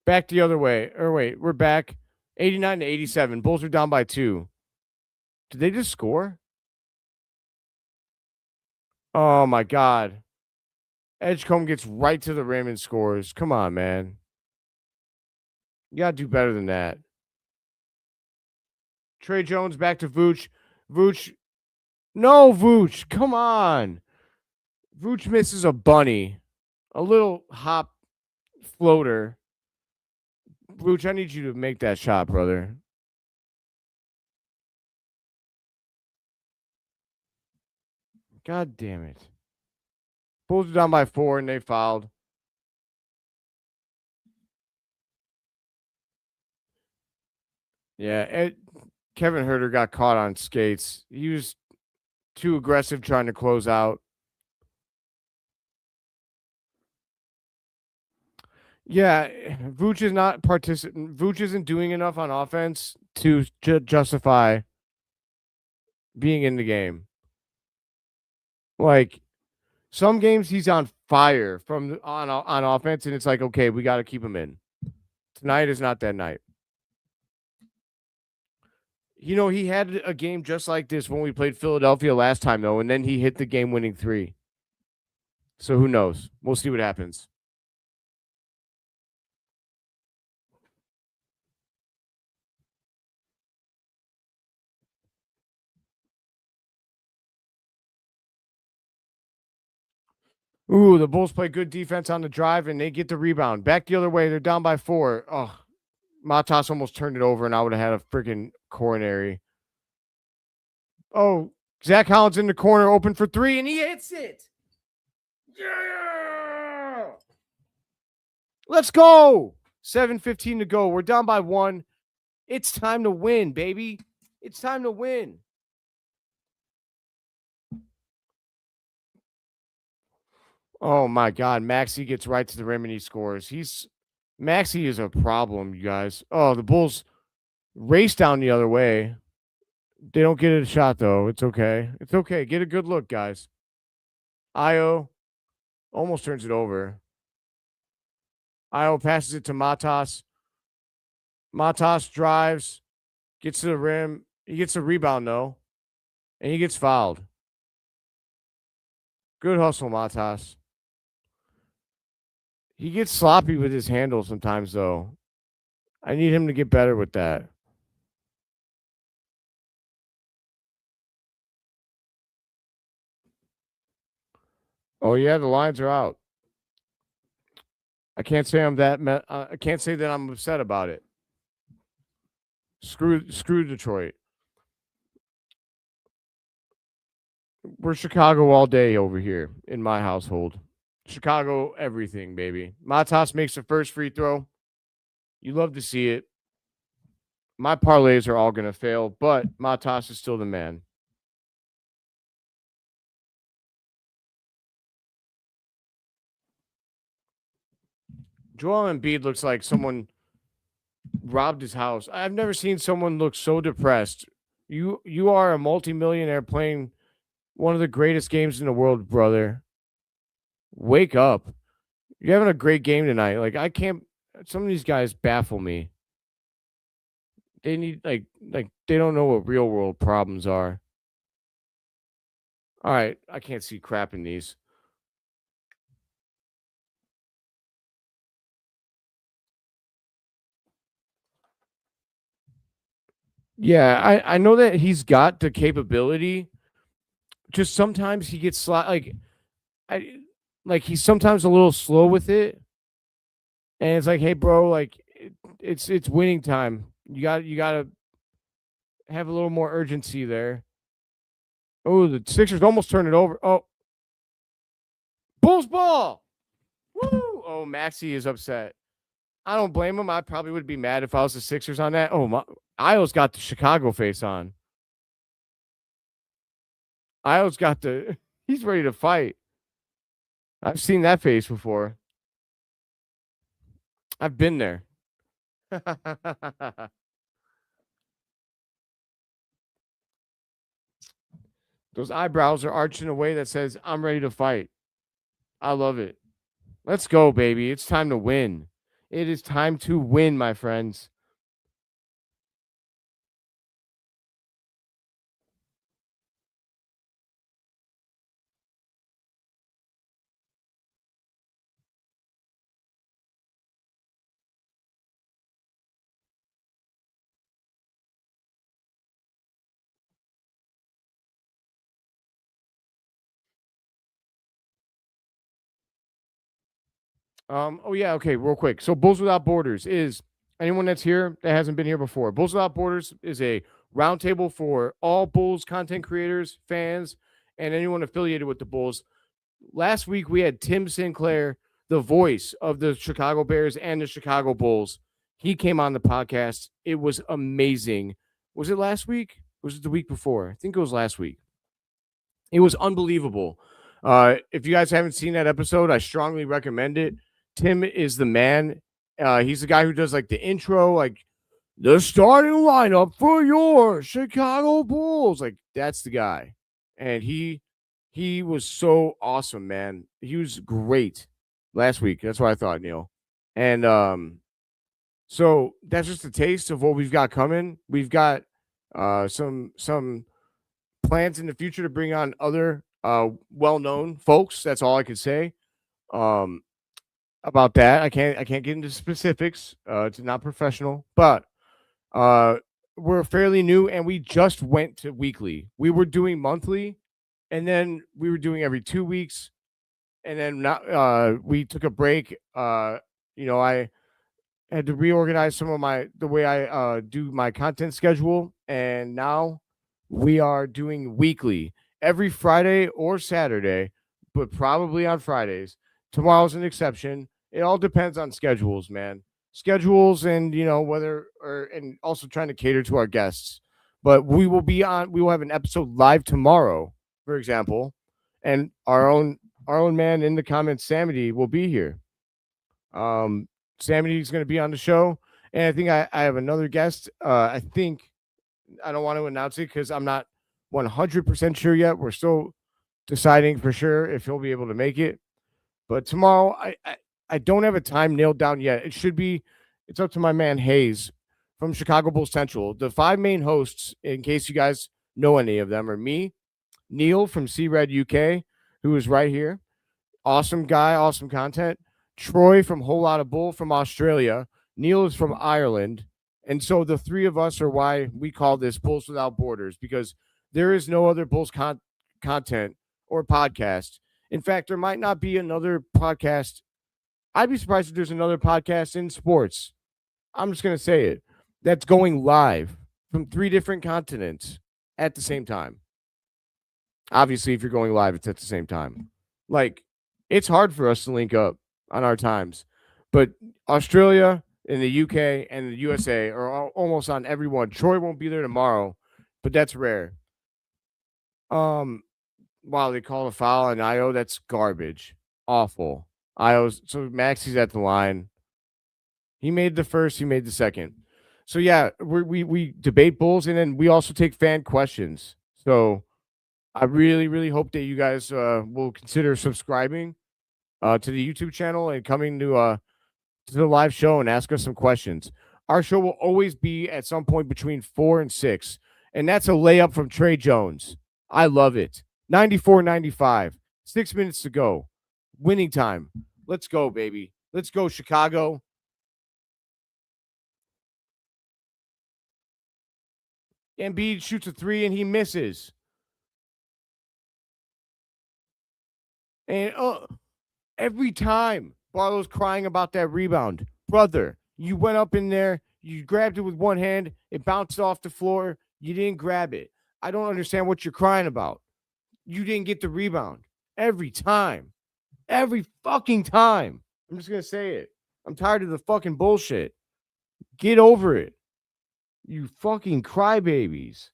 Speaker 1: Back the other way. Or wait, we're back. 89 to 87. Bulls are down by 2. Did they just score? Oh my God. Edgecombe gets right to the rim and scores. Come on, man. You gotta do better than that. Trey Jones back to Vooch. Vooch. No, Vooch. Come on. Vooch misses a bunny. A little hop floater. Vooch, I need you to make that shot, brother. God damn it. Bulls are down by 4 and they fouled. Yeah, Kevin Huerter got caught on skates. He was too aggressive trying to close out. Yeah, Vooch is not participating. Vooch isn't doing enough on offense to justify being in the game. Like some games, he's on fire from on offense, and it's like, okay, we got to keep him in. Tonight is not that night. You know, he had a game just like this when we played Philadelphia last time, though, and then he hit the game-winning 3. So who knows? We'll see what happens. Ooh, the Bulls play good defense on the drive, and they get the rebound. Back the other way, they're down by 4. Oh, Matas almost turned it over, and I would have had a freaking coronary. Oh, Zach Collins in the corner, open for 3, and he hits it. Yeah! Let's go. 7:15 to go. We're down by 1. It's time to win, baby. It's time to win. Oh my God, Maxey gets right to the rim and he scores. Maxey is a problem, you guys. Oh, the Bulls race down the other way. They don't get a shot though. It's okay. It's okay. Get a good look, guys. Io almost turns it over. Io passes it to Matas. Matas drives, gets to the rim. He gets a rebound though, and he gets fouled. Good hustle, Matas. He gets sloppy with his handle sometimes, though. I need him to get better with that. Oh yeah, the lines are out. I can't say I'm that. I can't say that I'm upset about it. Screw Detroit. We're Chicago all day over here in my household. Chicago, everything, baby. Matas makes the first free throw. You love to see it. My parlays are all going to fail, but Matas is still the man. Joel Embiid looks like someone robbed his house. I've never seen someone look so depressed. You are a multimillionaire playing one of the greatest games in the world, brother. Wake up. You're having a great game tonight. Like I can't some of these guys baffle me. They need like they don't know what real world problems are. All right, I can't see crap in these. Yeah, I know that he's got the capability. Just sometimes he gets he's sometimes a little slow with it. And it's like, hey, bro, like it's winning time. You got to have a little more urgency there. Oh, the Sixers almost turned it over. Oh, Bulls ball. Woo! Oh, Maxey is upset. I don't blame him. I probably would be mad if I was the Sixers on that. Oh, Io's got the Chicago face on. Io's got the. He's ready to fight. I've seen that face before. I've been there. Those eyebrows are arched in a way that says, I'm ready to fight. I love it. Let's go, baby. It's time to win. It is time to win, my friends. Oh yeah, okay, real quick. So Bulls Without Borders is anyone that's here that hasn't been here before. Bulls Without Borders is a roundtable for all Bulls content creators, fans, and anyone affiliated with the Bulls. Last week we had Tim Sinclair, the voice of the Chicago Bears and the Chicago Bulls. He came on the podcast. It was amazing. Was it last week? Was it the week before? I think it was last week. It was unbelievable. If you guys haven't seen that episode, I strongly recommend it. Tim is the man. He's the guy who does like the intro, like the starting lineup for your Chicago Bulls. Like that's the guy, and he was so awesome, man. He was great last week. That's what I thought, Neil. And so that's just a taste of what we've got coming. We've got some plans in the future to bring on other well-known folks. That's all I could say um, about that. I can't get into specifics. It's not professional, but uh, we're fairly new, and we just went to weekly. We were doing monthly, and then we were doing every 2 weeks, and then not. We took a break. I had to reorganize some of the way I do my content schedule, and now we are doing weekly every Friday or Saturday, but probably on Fridays. Tomorrow's an exception. It all depends on schedules, man. Schedules and whether or and also trying to cater to our guests. But we will have an episode live tomorrow, for example, and our own man in the comments, Samity, will be here. Um, Samity's going to be on the show, and I think I have another guest. I think I don't want to announce it because I'm not 100% sure yet. We're still deciding for sure if he'll be able to make it. But tomorrow, I don't have a time nailed down yet. It's up to my man Hayes from Chicago Bulls Central. The five main hosts, in case you guys know any of them, are me, Neil from C Red UK, who is right here. Awesome guy, awesome content. Troy from Whole Lot of Bull from Australia. Neil is from Ireland. And so the three of us are why we call this Bulls Without Borders, because there is no other Bulls content or podcast. In fact, there might not be another podcast. I'd be surprised if there's another podcast in sports. I'm just going to say it. That's going live from three different continents at the same time. Obviously, if you're going live, it's at the same time. Like, it's hard for us to link up on our times, but Australia and the UK and the USA are almost on everyone. Troy won't be there tomorrow, but that's rare. Wow, they call a foul on Io. That's garbage. Awful. So Maxi's at the line. He made the first, he made the second. So yeah, we debate Bulls, and then we also take fan questions. So I really, really hope that you guys will consider subscribing to the YouTube channel and coming to the live show and ask us some questions. Our show will always be at some point between 4 and 6, and that's a layup from Trey Jones. I love it. 94-95. 6 minutes to go. Winning time. Let's go, baby. Let's go, Chicago. Embiid shoots a 3 and he misses. And every time Barlow's crying about that rebound. Brother, you went up in there, you grabbed it with one hand, it bounced off the floor, you didn't grab it. I don't understand what you're crying about. You didn't get the rebound. Every time. Every fucking time. I'm just going to say it. I'm tired of the fucking bullshit. Get over it. You fucking crybabies.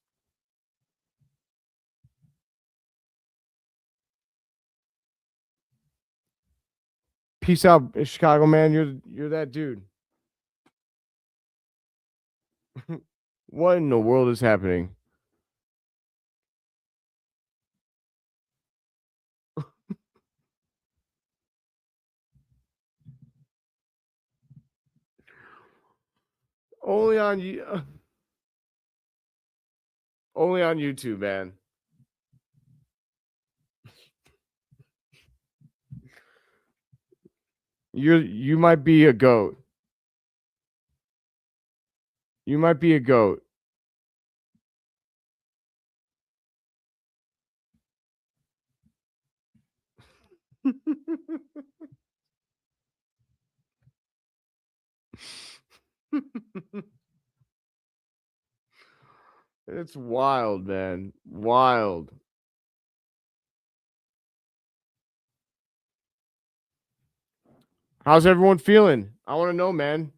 Speaker 1: Peace out, Chicago, man. You're that dude. What in the world is happening? Only on you. Only on YouTube, man. You might be a goat. You might be a goat. It's wild, man. Wild. How's everyone feeling? I want to know, man.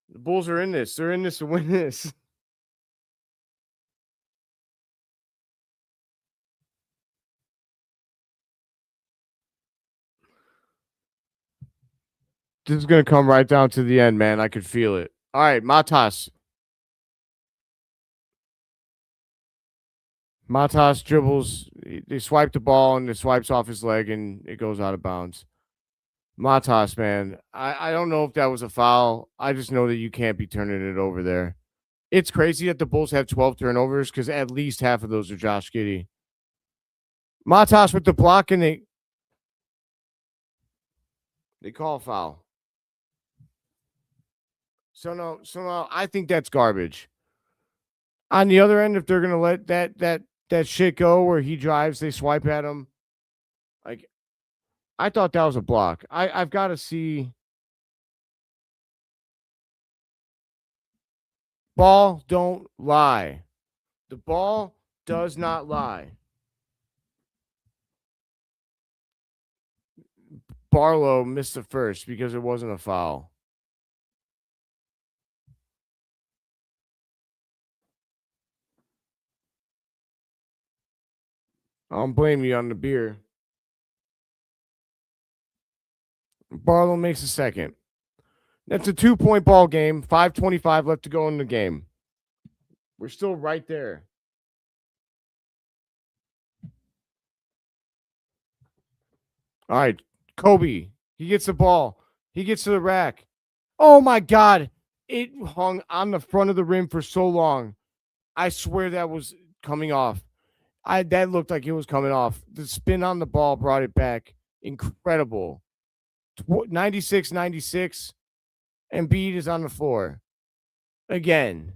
Speaker 1: The Bulls are in this. They're in this to win this. This is going to come right down to the end, man. I could feel it. All right, Matas. Matas dribbles. They swipe the ball and it swipes off his leg and it goes out of bounds. Matas, man. I don't know if that was a foul. I just know that you can't be turning it over there. It's crazy that the Bulls have 12 turnovers because at least half of those are Josh Giddey. Matas with the block and they call a foul. So no, I think that's garbage. On the other end, if they're gonna let that shit go where he drives, they swipe at him. Like, I thought that was a block. I've got to see. Ball don't lie. The ball does not lie. Barlow missed the first because it wasn't a foul. I don't blame you on the beer. Barlow makes a second. That's a 2-point ball game. 5:25 left to go in the game. We're still right there. All right, Kobe. He gets the ball. He gets to the rack. Oh my God. It hung on the front of the rim for so long. I swear that was coming off. That looked like it was coming off. The spin on the ball brought it back. Incredible. 96-96. Embiid is on the floor. Again.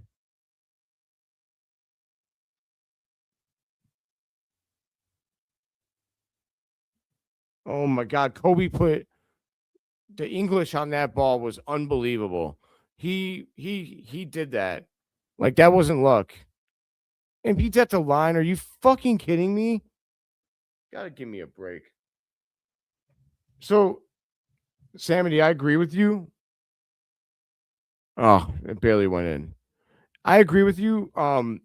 Speaker 1: Oh my God. Kobe put the English on that ball was unbelievable. He did that. Like, that wasn't luck. Embiid's at the line. Are you fucking kidding me? Gotta give me a break. So, Samity, I agree with you. Oh, it barely went in. I agree with you. The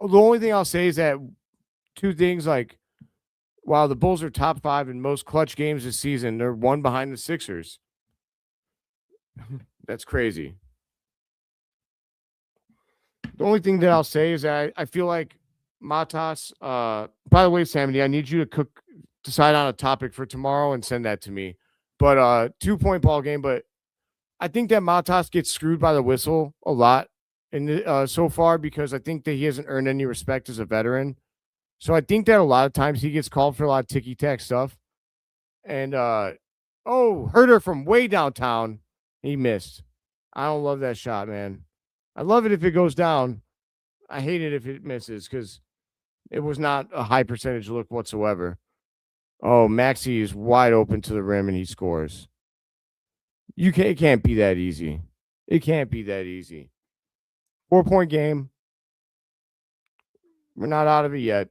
Speaker 1: only thing I'll say is that two things, like, while the Bulls are top 5 in most clutch games this season, they're one behind the Sixers. That's crazy. The only thing that I'll say is that I feel like Matas. By the way, Samity, I need you to decide on a topic for tomorrow and send that to me. But 2-point ball game. But I think that Matas gets screwed by the whistle a lot so far because I think that he hasn't earned any respect as a veteran. So I think that a lot of times he gets called for a lot of ticky-tack stuff. And Herder from way downtown, he missed. I don't love that shot, man. I love it if it goes down. I hate it if it misses because it was not a high percentage look whatsoever. Oh, Maxey is wide open to the rim and he scores. It can't be that easy. It can't be that easy. 4-point game. We're not out of it yet.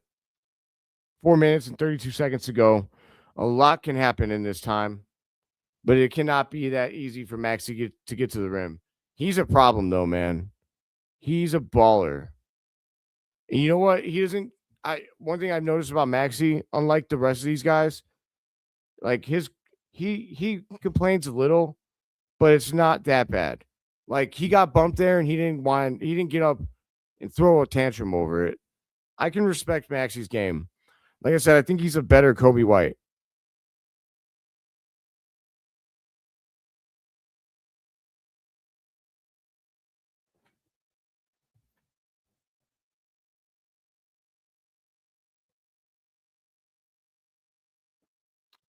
Speaker 1: 4 minutes and 32 seconds to go. A lot can happen in this time, but it cannot be that easy for Maxey to get to the rim. He's a problem, though, man. He's a baller. And you know what? He doesn't. One thing I've noticed about Maxey, unlike the rest of these guys, like he complains a little, but it's not that bad. Like, he got bumped there and he didn't get up and throw a tantrum over it. I can respect Maxey's game. Like I said, I think he's a better Kobe White.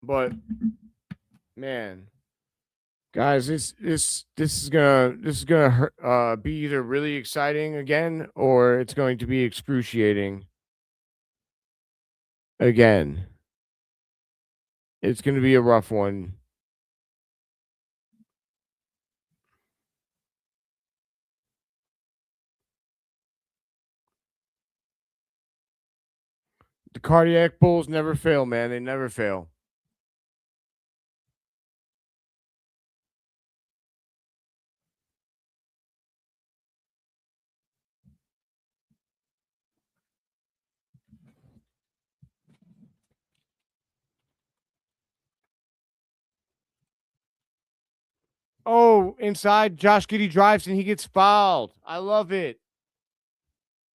Speaker 1: But man, guys, this is gonna be either really exciting again or it's going to be excruciating again. It's going to be a rough one. The cardiac bulls never fail, man. They never fail. Oh, inside, Josh Giddey drives and he gets fouled. I love it.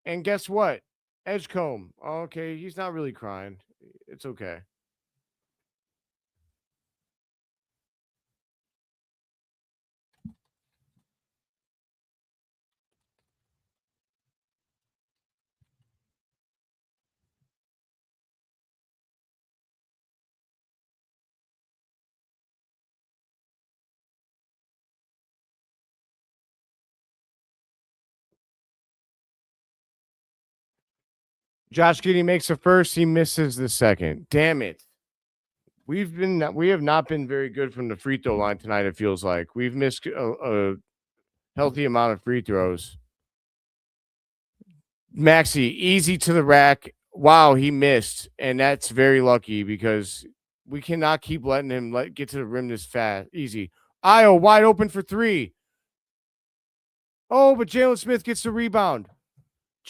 Speaker 1: And guess what? Edgecombe. Okay, he's not really crying. It's okay. Josh Giddey makes the first, he misses the second. Damn it. We have not been very good from the free throw line tonight, it feels like. We've missed a healthy amount of free throws. Maxey, easy to the rack. Wow, he missed. And that's very lucky because we cannot keep letting him get to the rim this fast. Easy. Io wide open for three. Oh, but Jalen Smith gets the rebound.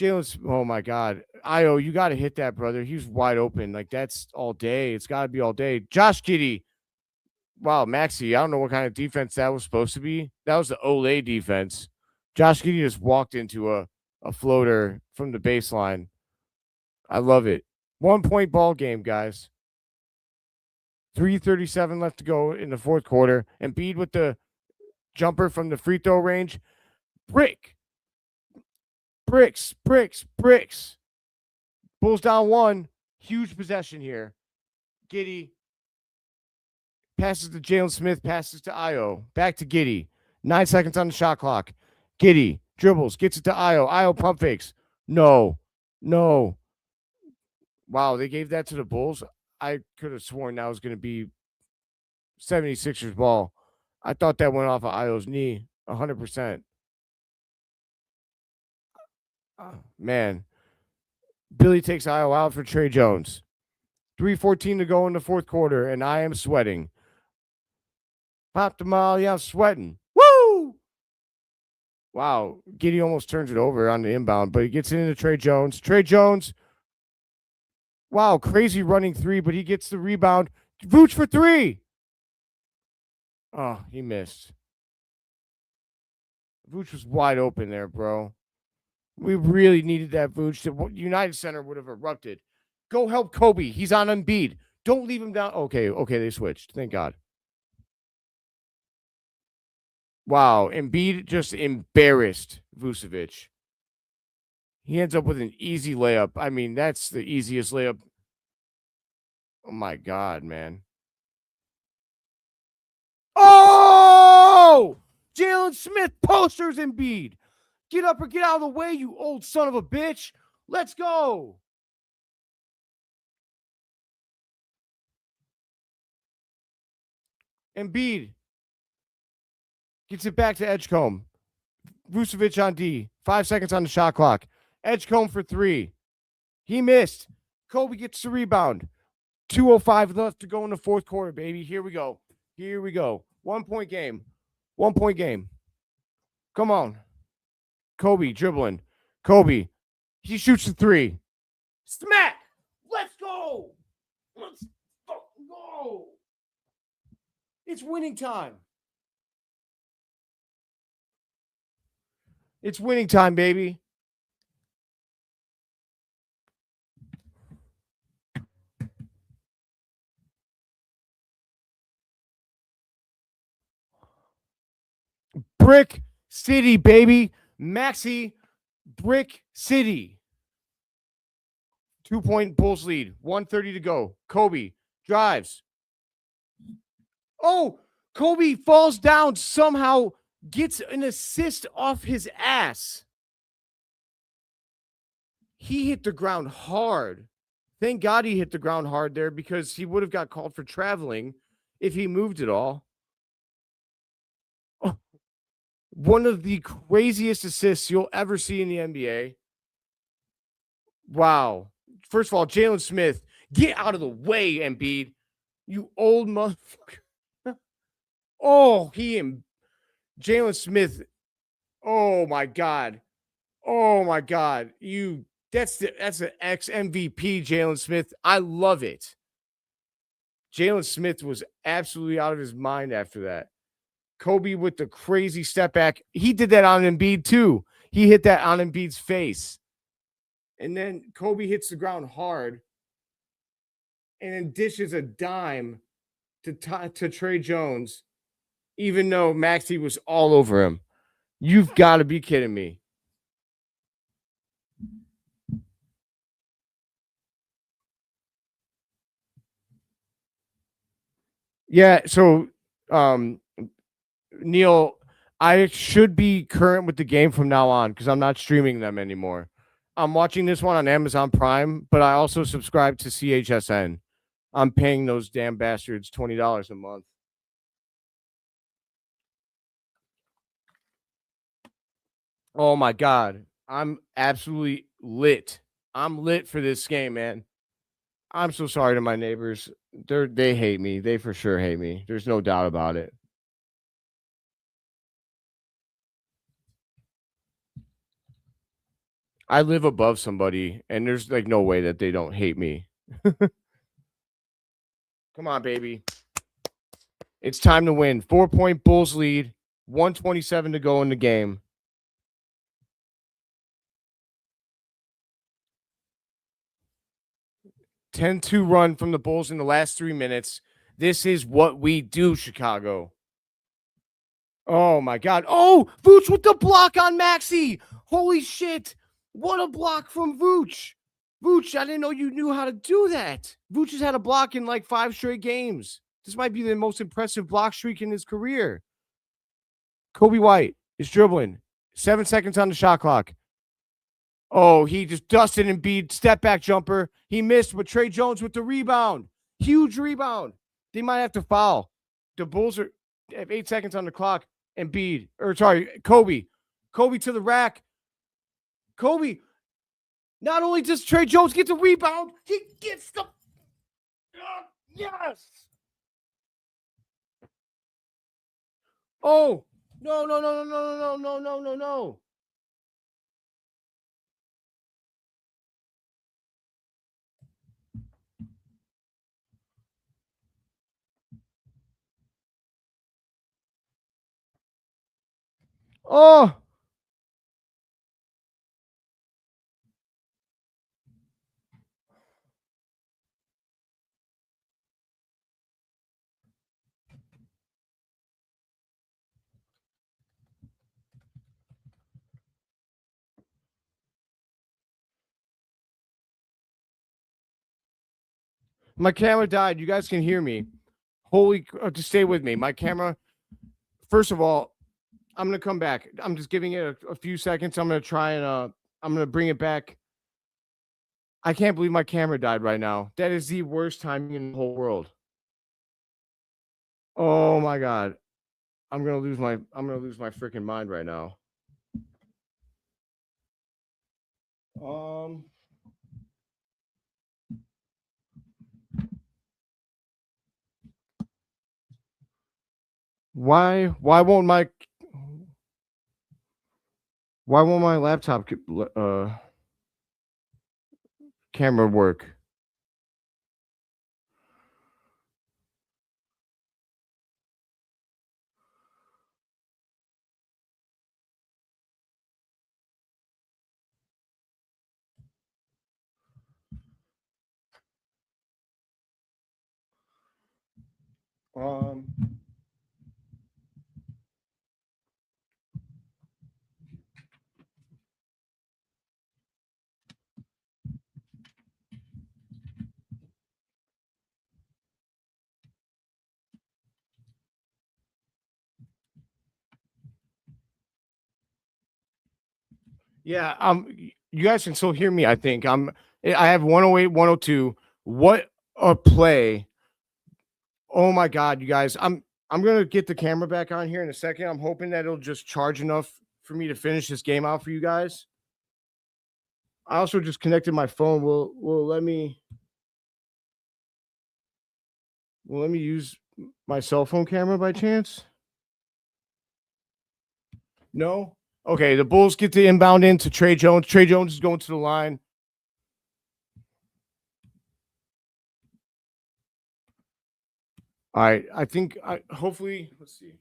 Speaker 1: Oh my God. Io, you got to hit that, brother. He's wide open. Like, that's all day. It's got to be all day. Josh Giddey. Wow, Maxey, I don't know what kind of defense that was supposed to be. That was the Olay defense. Josh Giddey just walked into a floater from the baseline. I love it. 1 point ball game, guys. 3:37 left to go in the fourth quarter. Embiid with the jumper from the free throw range. Bricks. Bulls down one. Huge possession here. Giddey passes to Jalen Smith, passes to Io. Back to Giddey. 9 seconds on the shot clock. Giddey dribbles, gets it to Io. Io pump fakes. No. Wow, they gave that to the Bulls. I could have sworn that was going to be 76ers ball. I thought that went off of Io's knee 100%. Man. Billy takes Io out for Trey Jones. 3:14 to go in the fourth quarter, and I am sweating. Pop the molly, I'm sweating. Woo! Wow, Giddey almost turns it over on the inbound, but he gets it into Trey Jones. Trey Jones, wow, crazy running three, but he gets the rebound. Vooch for three. Oh, he missed. Vooch was wide open there, bro. We really needed that Vooch. The United Center would have erupted. Go help Kobe. He's on Embiid. Don't leave him down. Okay, they switched. Thank God. Wow, Embiid just embarrassed Vucevic. He ends up with an easy layup. I mean, that's the easiest layup. Oh, my God, man. Oh! Jalen Smith posters Embiid. Get up or get out of the way, you old son of a bitch. Let's go. Embiid gets it back to Edgecombe. Vucevic on D. 5 seconds on the shot clock. Edgecombe for three. He missed. Kobe gets the rebound. 2:05 left to go in the fourth quarter, baby. Here we go. 1 point game. Come on. Kobe dribbling. Kobe. He shoots the three. Smack. Let's go. Let's fucking go. It's winning time. It's winning time, baby. Brick City, baby. Maxey, Brick City. 2 point Bulls lead. 1:30 to go. Kobe drives. Oh, Kobe falls down, somehow gets an assist off his ass. He hit the ground hard. Thank God he hit the ground hard there because he would have got called for traveling if he moved at all. Oh, one of the craziest assists you'll ever see in the NBA. Wow. First of all, Jalen Smith, get out of the way, Embiid. You old motherfucker. Oh, he and Jalen Smith. Oh my God. Oh my God. That's an ex MVP, Jalen Smith. I love it. Jalen Smith was absolutely out of his mind after that. Kobe with the crazy step back. He did that on Embiid too. He hit that on Embiid's face. And then Kobe hits the ground hard and then dishes a dime to Trey Jones, even though Maxey was all over him. You've got to be kidding me. Yeah, so Neil, I should be current with the game from now on because I'm not streaming them anymore. I'm watching this one on Amazon Prime, but I also subscribe to CHSN. I'm paying those damn bastards $20 a month. Oh my God. I'm absolutely lit. I'm lit for this game, man. I'm so sorry to my neighbors. They hate me. They for sure hate me. There's no doubt about it. I live above somebody, and there's like no way that they don't hate me. Come on, baby. It's time to win. 4-point Bulls lead. 127 to go in the game. 10-2 run from the Bulls in the last 3 minutes. This is what we do, Chicago. Oh my God. Oh, Vooch with the block on Maxey. Holy shit. What a block from Vooch. Vooch, I didn't know you knew how to do that. Vooch has had a block in like 5 straight games. This might be the most impressive block streak in his career. Kobe White is dribbling. 7 seconds on the shot clock. Oh, he just dusted Embiid. Step back jumper. He missed, but Trey Jones with the rebound. Huge rebound. They might have to foul. The Bulls have 8 seconds on the clock. Kobe. Kobe to the rack. Kobe. Not only does Trey Jones get the rebound, he gets the. Yes. Oh, no. Oh. My camera died. You guys can hear me. Just stay with me. My camera. First of all, I'm gonna come back. I'm just giving it a few seconds. I'm gonna try and I'm gonna bring it back. I can't believe my camera died right now. That is the worst timing in the whole world. Oh my God. I'm gonna lose my freaking mind right now. Why won't my laptop camera work? Yeah, you guys can still hear me, I think. I have 108, 102. What a play. Oh my god, you guys. I'm gonna get the camera back on here in a second. I'm hoping that it'll just charge enough for me to finish this game out for you guys. I also just connected my phone. Will let me use my cell phone camera by chance? No? Okay, the Bulls get the inbound into Trey Jones. Trey Jones is going to the line. All right, I think hopefully let's see.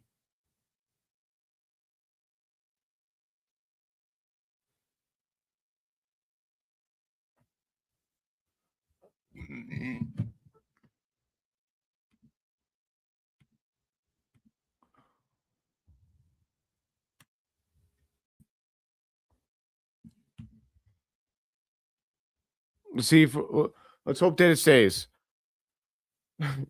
Speaker 1: Let's see if let's hope that it stays.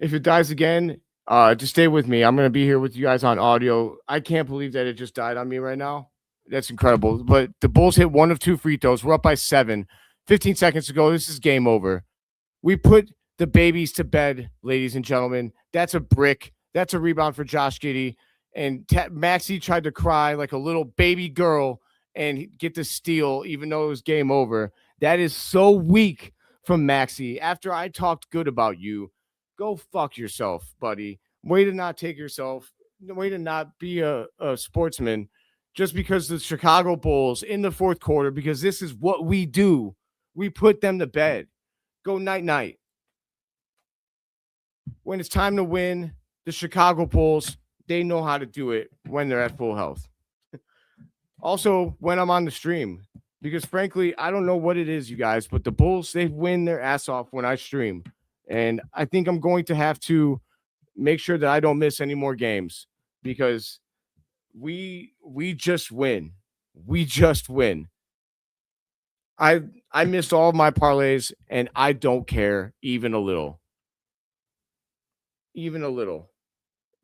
Speaker 1: If it dies again, just stay with me. I'm gonna be here with you guys on audio. I can't believe that it just died on me right now. That's incredible. But the Bulls hit one of two free throws. We're up by 7. 15 seconds to go. This is game over. We put the babies to bed, ladies and gentlemen. That's a brick. That's a rebound for Josh Giddey. And Maxey tried to cry like a little baby girl and get the steal, even though it was game over. That is so weak from Maxey. After I talked good about you, go fuck yourself, buddy. Way to not take yourself, way to not be a sportsman just because the Chicago Bulls in the fourth quarter, because this is what we do. We put them to bed. Go night night. When it's time to win, the Chicago Bulls, they know how to do it when they're at full health. Also, when I'm on the stream, because frankly, I don't know what it is, you guys, but the Bulls, they win their ass off when I stream. And I think I'm going to have to make sure that I don't miss any more games because we just win. We just win. I missed all of my parlays and I don't care even a little. Even a little.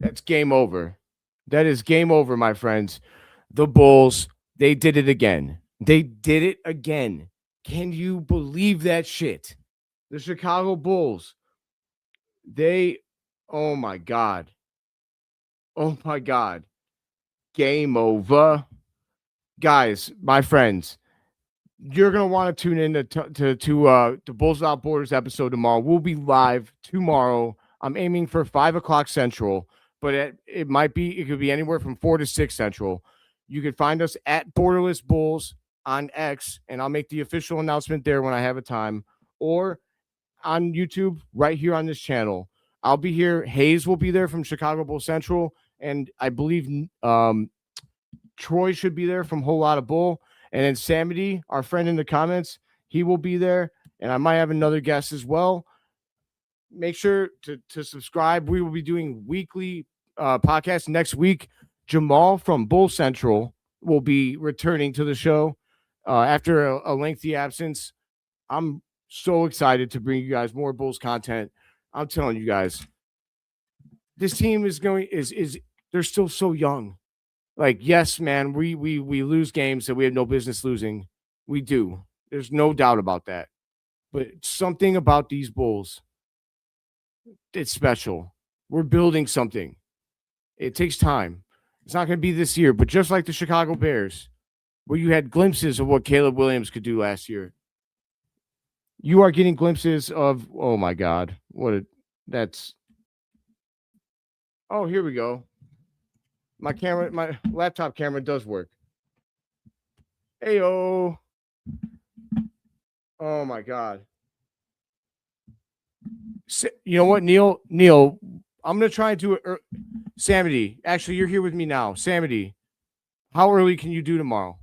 Speaker 1: That's game over. That is game over, my friends. The Bulls, they did it again. They did it again. Can you believe that shit? The Chicago Bulls, they, oh my God. Oh my God. Game over. Guys, my friends, you're going to want to tune in to the Bulls Without Borders episode tomorrow. We'll be live tomorrow. I'm aiming for 5 o'clock Central, but it could be anywhere from 4 to 6 Central. You can find us at Borderless Bulls on X, and I'll make the official announcement there when I have a time, or on YouTube right here on this channel. I'll be here. Hayes will be there from Chicago Bull Central, and I believe Troy should be there from Whole Lot of Bull. And then Samity, our friend in the comments, he will be there. And I might have another guest as well. Make sure to subscribe. We will be doing weekly podcasts next week. Jamal from Bull Central will be returning to the show after a lengthy absence. I'm so excited to bring you guys more Bulls content. I'm telling you guys, this team is they're still so young. Like, yes, man, we lose games that we have no business losing. We do. There's no doubt about that. But something about these Bulls, it's special. We're building something. It takes time. It's not going to be this year, but just like the Chicago Bears, where you had glimpses of what Caleb Williams could do last year, you are getting glimpses of, oh my God, that's. Oh, here we go. My laptop camera does work. Heyo. Oh my God. You know what, Neil, I'm gonna try and do it. Samity, actually, you're here with me now. Samity, how early can you do tomorrow?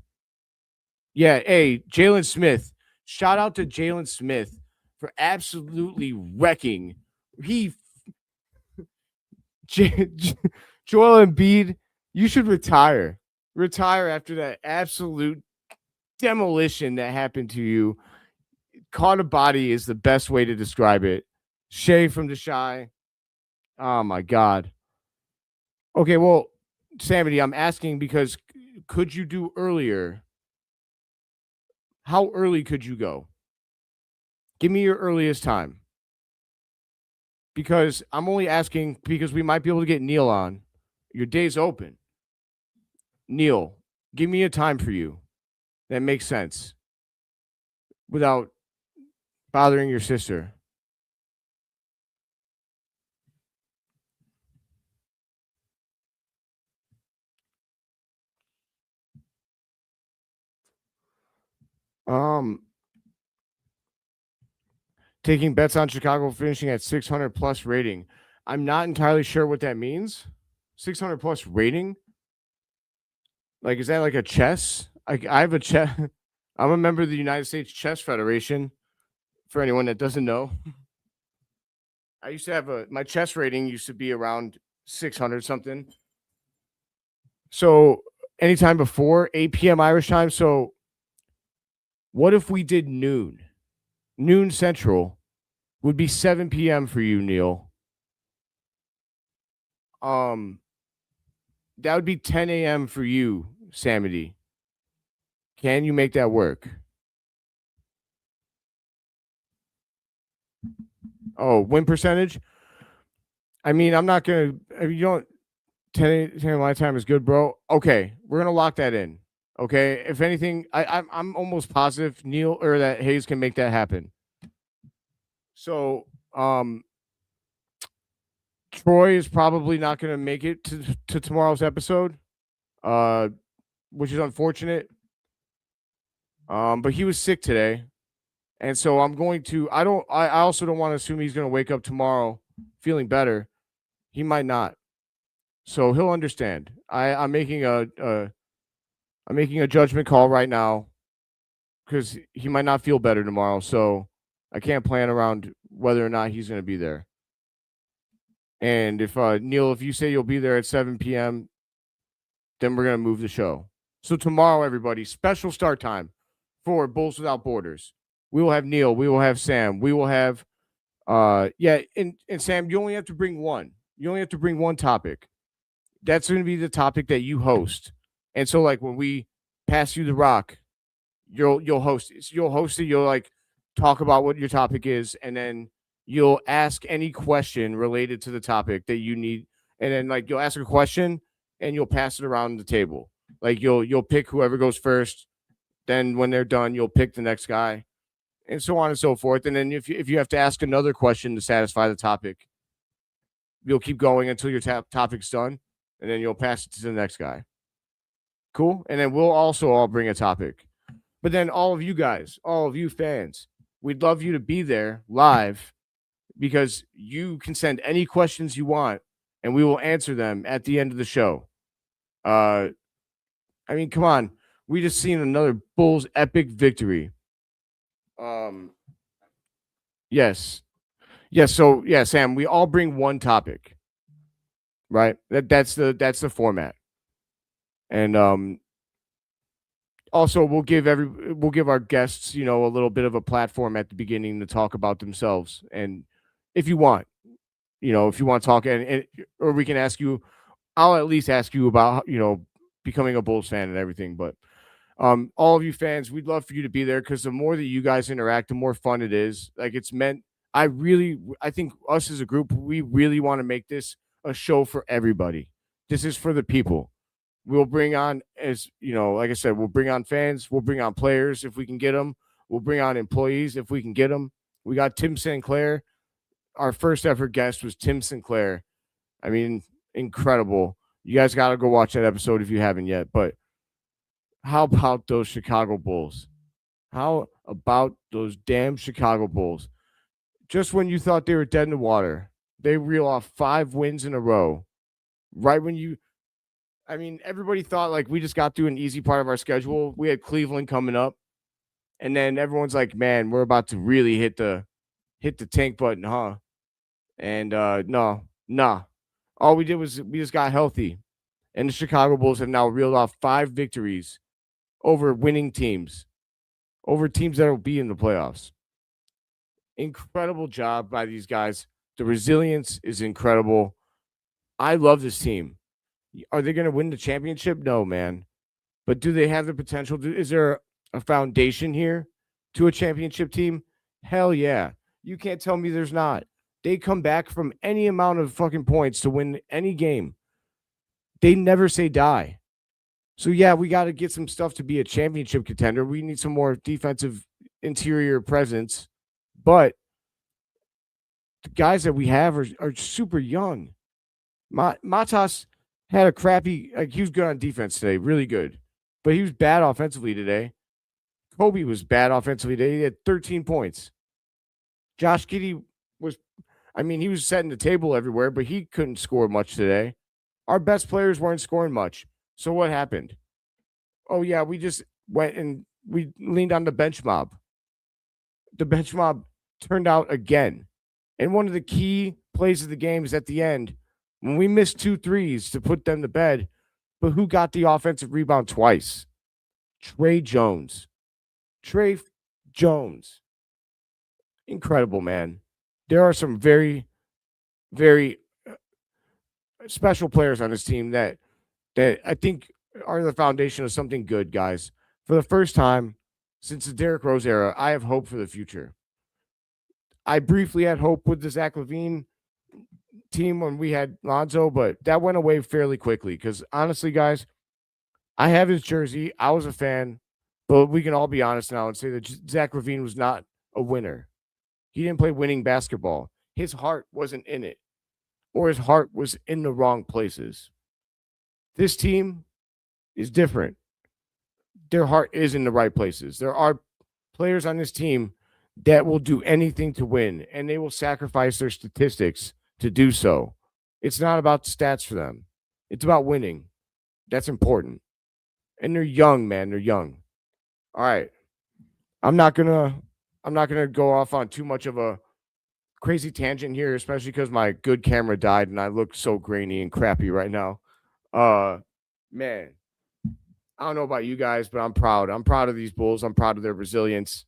Speaker 1: Yeah, hey, Jalen Smith. Shout out to Jalen Smith for absolutely wrecking. Joel Embiid, you should retire. Retire after that absolute demolition that happened to you. Caught a body is the best way to describe it. Shay from the Shy. Oh my God. Okay, well, Samity, I'm asking because could you do earlier? how early could you go? Give me your earliest time. Because I'm only asking because we might be able to get Neil on. Your day's open. Neil, give me a time for you that makes sense without bothering your sister. Taking bets on Chicago finishing at 600 plus rating. I'm not entirely sure what that means. 600 plus rating? Like, is that like a chess? I have a chess. I'm a member of the United States Chess Federation. For anyone that doesn't know, I used to have my chess rating used to be around 600 something. So anytime before 8 p.m. Irish time. So what if we did noon? Noon Central would be 7 p.m. for you, Neil. That would be 10 a.m. for you, Samity. Can you make that work? Oh, win percentage? I mean, I'm not gonna. You don't. 10 my time is good, bro. Okay, we're gonna lock that in. Okay, if anything, I'm almost positive Neil or that Hayes can make that happen. So, Troy is probably not gonna make it to tomorrow's episode, which is unfortunate. But he was sick today, and so I'm going to. I also don't want to assume he's gonna wake up tomorrow feeling better. He might not. So he'll understand. I'm making a judgment call right now because he might not feel better tomorrow. So I can't plan around whether or not he's going to be there. And if Neil, if you say you'll be there at 7 p.m., then we're going to move the show. So tomorrow, everybody, special start time for Bulls Without Borders. We will have Neil. We will have Sam. We will have, and Sam, you only have to bring one. You only have to bring one topic. That's going to be the topic that you host. And so, like, when we pass you the rock, you'll host it. You'll host it. You'll like talk about what your topic is, and then you'll ask any question related to the topic that you need. And then, like, you'll ask a question, and you'll pass it around the table. Like, you'll pick whoever goes first. Then, when they're done, you'll pick the next guy, and so on and so forth. And then, if you have to ask another question to satisfy the topic, you'll keep going until your topic's done. And then you'll pass it to the next guy. Cool. And then we'll also all bring a topic. But then all of you guys, all of you fans, we'd love you to be there live because you can send any questions you want and we will answer them at the end of the show. I mean, come on. We just seen another Bulls epic victory. Yes. Yes. So yeah, Sam, we all bring one topic. Right. That's the format. And also we'll give our guests, a little bit of a platform at the beginning to talk about themselves. And if you want, if you want to talk and or we can ask you, I'll at least ask you about, becoming a Bulls fan and everything. But all of you fans, we'd love for you to be there because the more that you guys interact, the more fun it is. Like it's meant. I think us as a group, we really want to make this a show for everybody. This is for the people. We'll bring on, as like I said, we'll bring on fans. We'll bring on players if we can get them. We'll bring on employees if we can get them. We got Tim Sinclair. Our first ever guest was Tim Sinclair. I mean, incredible. You guys got to go watch that episode if you haven't yet. But how about those Chicago Bulls? How about those damn Chicago Bulls? Just when you thought they were dead in the water, they reel off 5 wins in a row. Right when everybody thought like we just got through an easy part of our schedule. We had Cleveland coming up. And then everyone's like, man, we're about to really hit the tank button, huh? And nah. All we did was we just got healthy. And the Chicago Bulls have now reeled off 5 victories over winning teams, over teams that will be in the playoffs. Incredible job by these guys. The resilience is incredible. I love this team. Are they going to win the championship? No, man. But do they have the potential? Is there a foundation here to a championship team? Hell yeah. You can't tell me there's not. They come back from any amount of fucking points to win any game. They never say die. So yeah, we got to get some stuff to be a championship contender. We need some more defensive interior presence, but the guys that we have are super young. Matas had a crappy, like he was good on defense today, really good, but he was bad offensively today. Kobe was bad offensively today. He had 13 points. Josh Giddey was, I mean, he was setting the table everywhere, but he couldn't score much today. Our best players weren't scoring much. So what happened? Oh, yeah, we just went and we leaned on the bench mob. The bench mob turned out again. And one of the key plays of the game is at the end when we missed 2 threes to put them to bed. But who got the offensive rebound twice? Trey Jones. Trey Jones. Incredible, man. There are some very, very special players on this team that I think are the foundation of something good, guys. For the first time since the Derrick Rose era, I have hope for the future. I briefly had hope with the Zach LaVine team when we had Lonzo, but that went away fairly quickly because honestly, guys, I have his jersey. I was a fan, but we can all be honest now and say that Zach LaVine was not a winner. He didn't play winning basketball. His heart wasn't in it, or his heart was in the wrong places. This team is different. Their heart is in the right places. There are players on this team that will do anything to win, and they will sacrifice their statistics to do so. It's not about stats for them. It's about winning. That's important. And they're young, man. They're young. All right. I'm not gonna go off on too much of a crazy tangent here, especially because my good camera died and I look so grainy and crappy right now. Man, I don't know about you guys, but I'm proud. I'm proud of these Bulls. I'm proud of their resilience.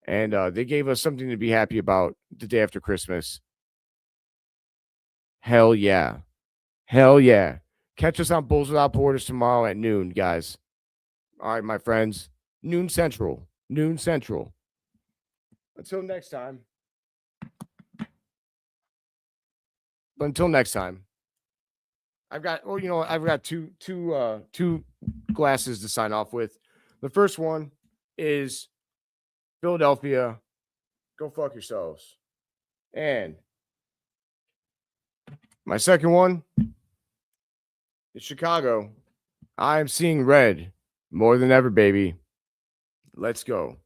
Speaker 1: And they gave us something to be happy about the day after Christmas. Hell yeah. Hell yeah. Catch us on Bulls Without Borders tomorrow at noon, guys. All right, my friends. Noon Central. Noon Central. Until next time. But until next time, I've got two glasses to sign off with. The first one is Philadelphia, go fuck yourselves. And my second one is Chicago. I am seeing red more than ever, baby. Let's go.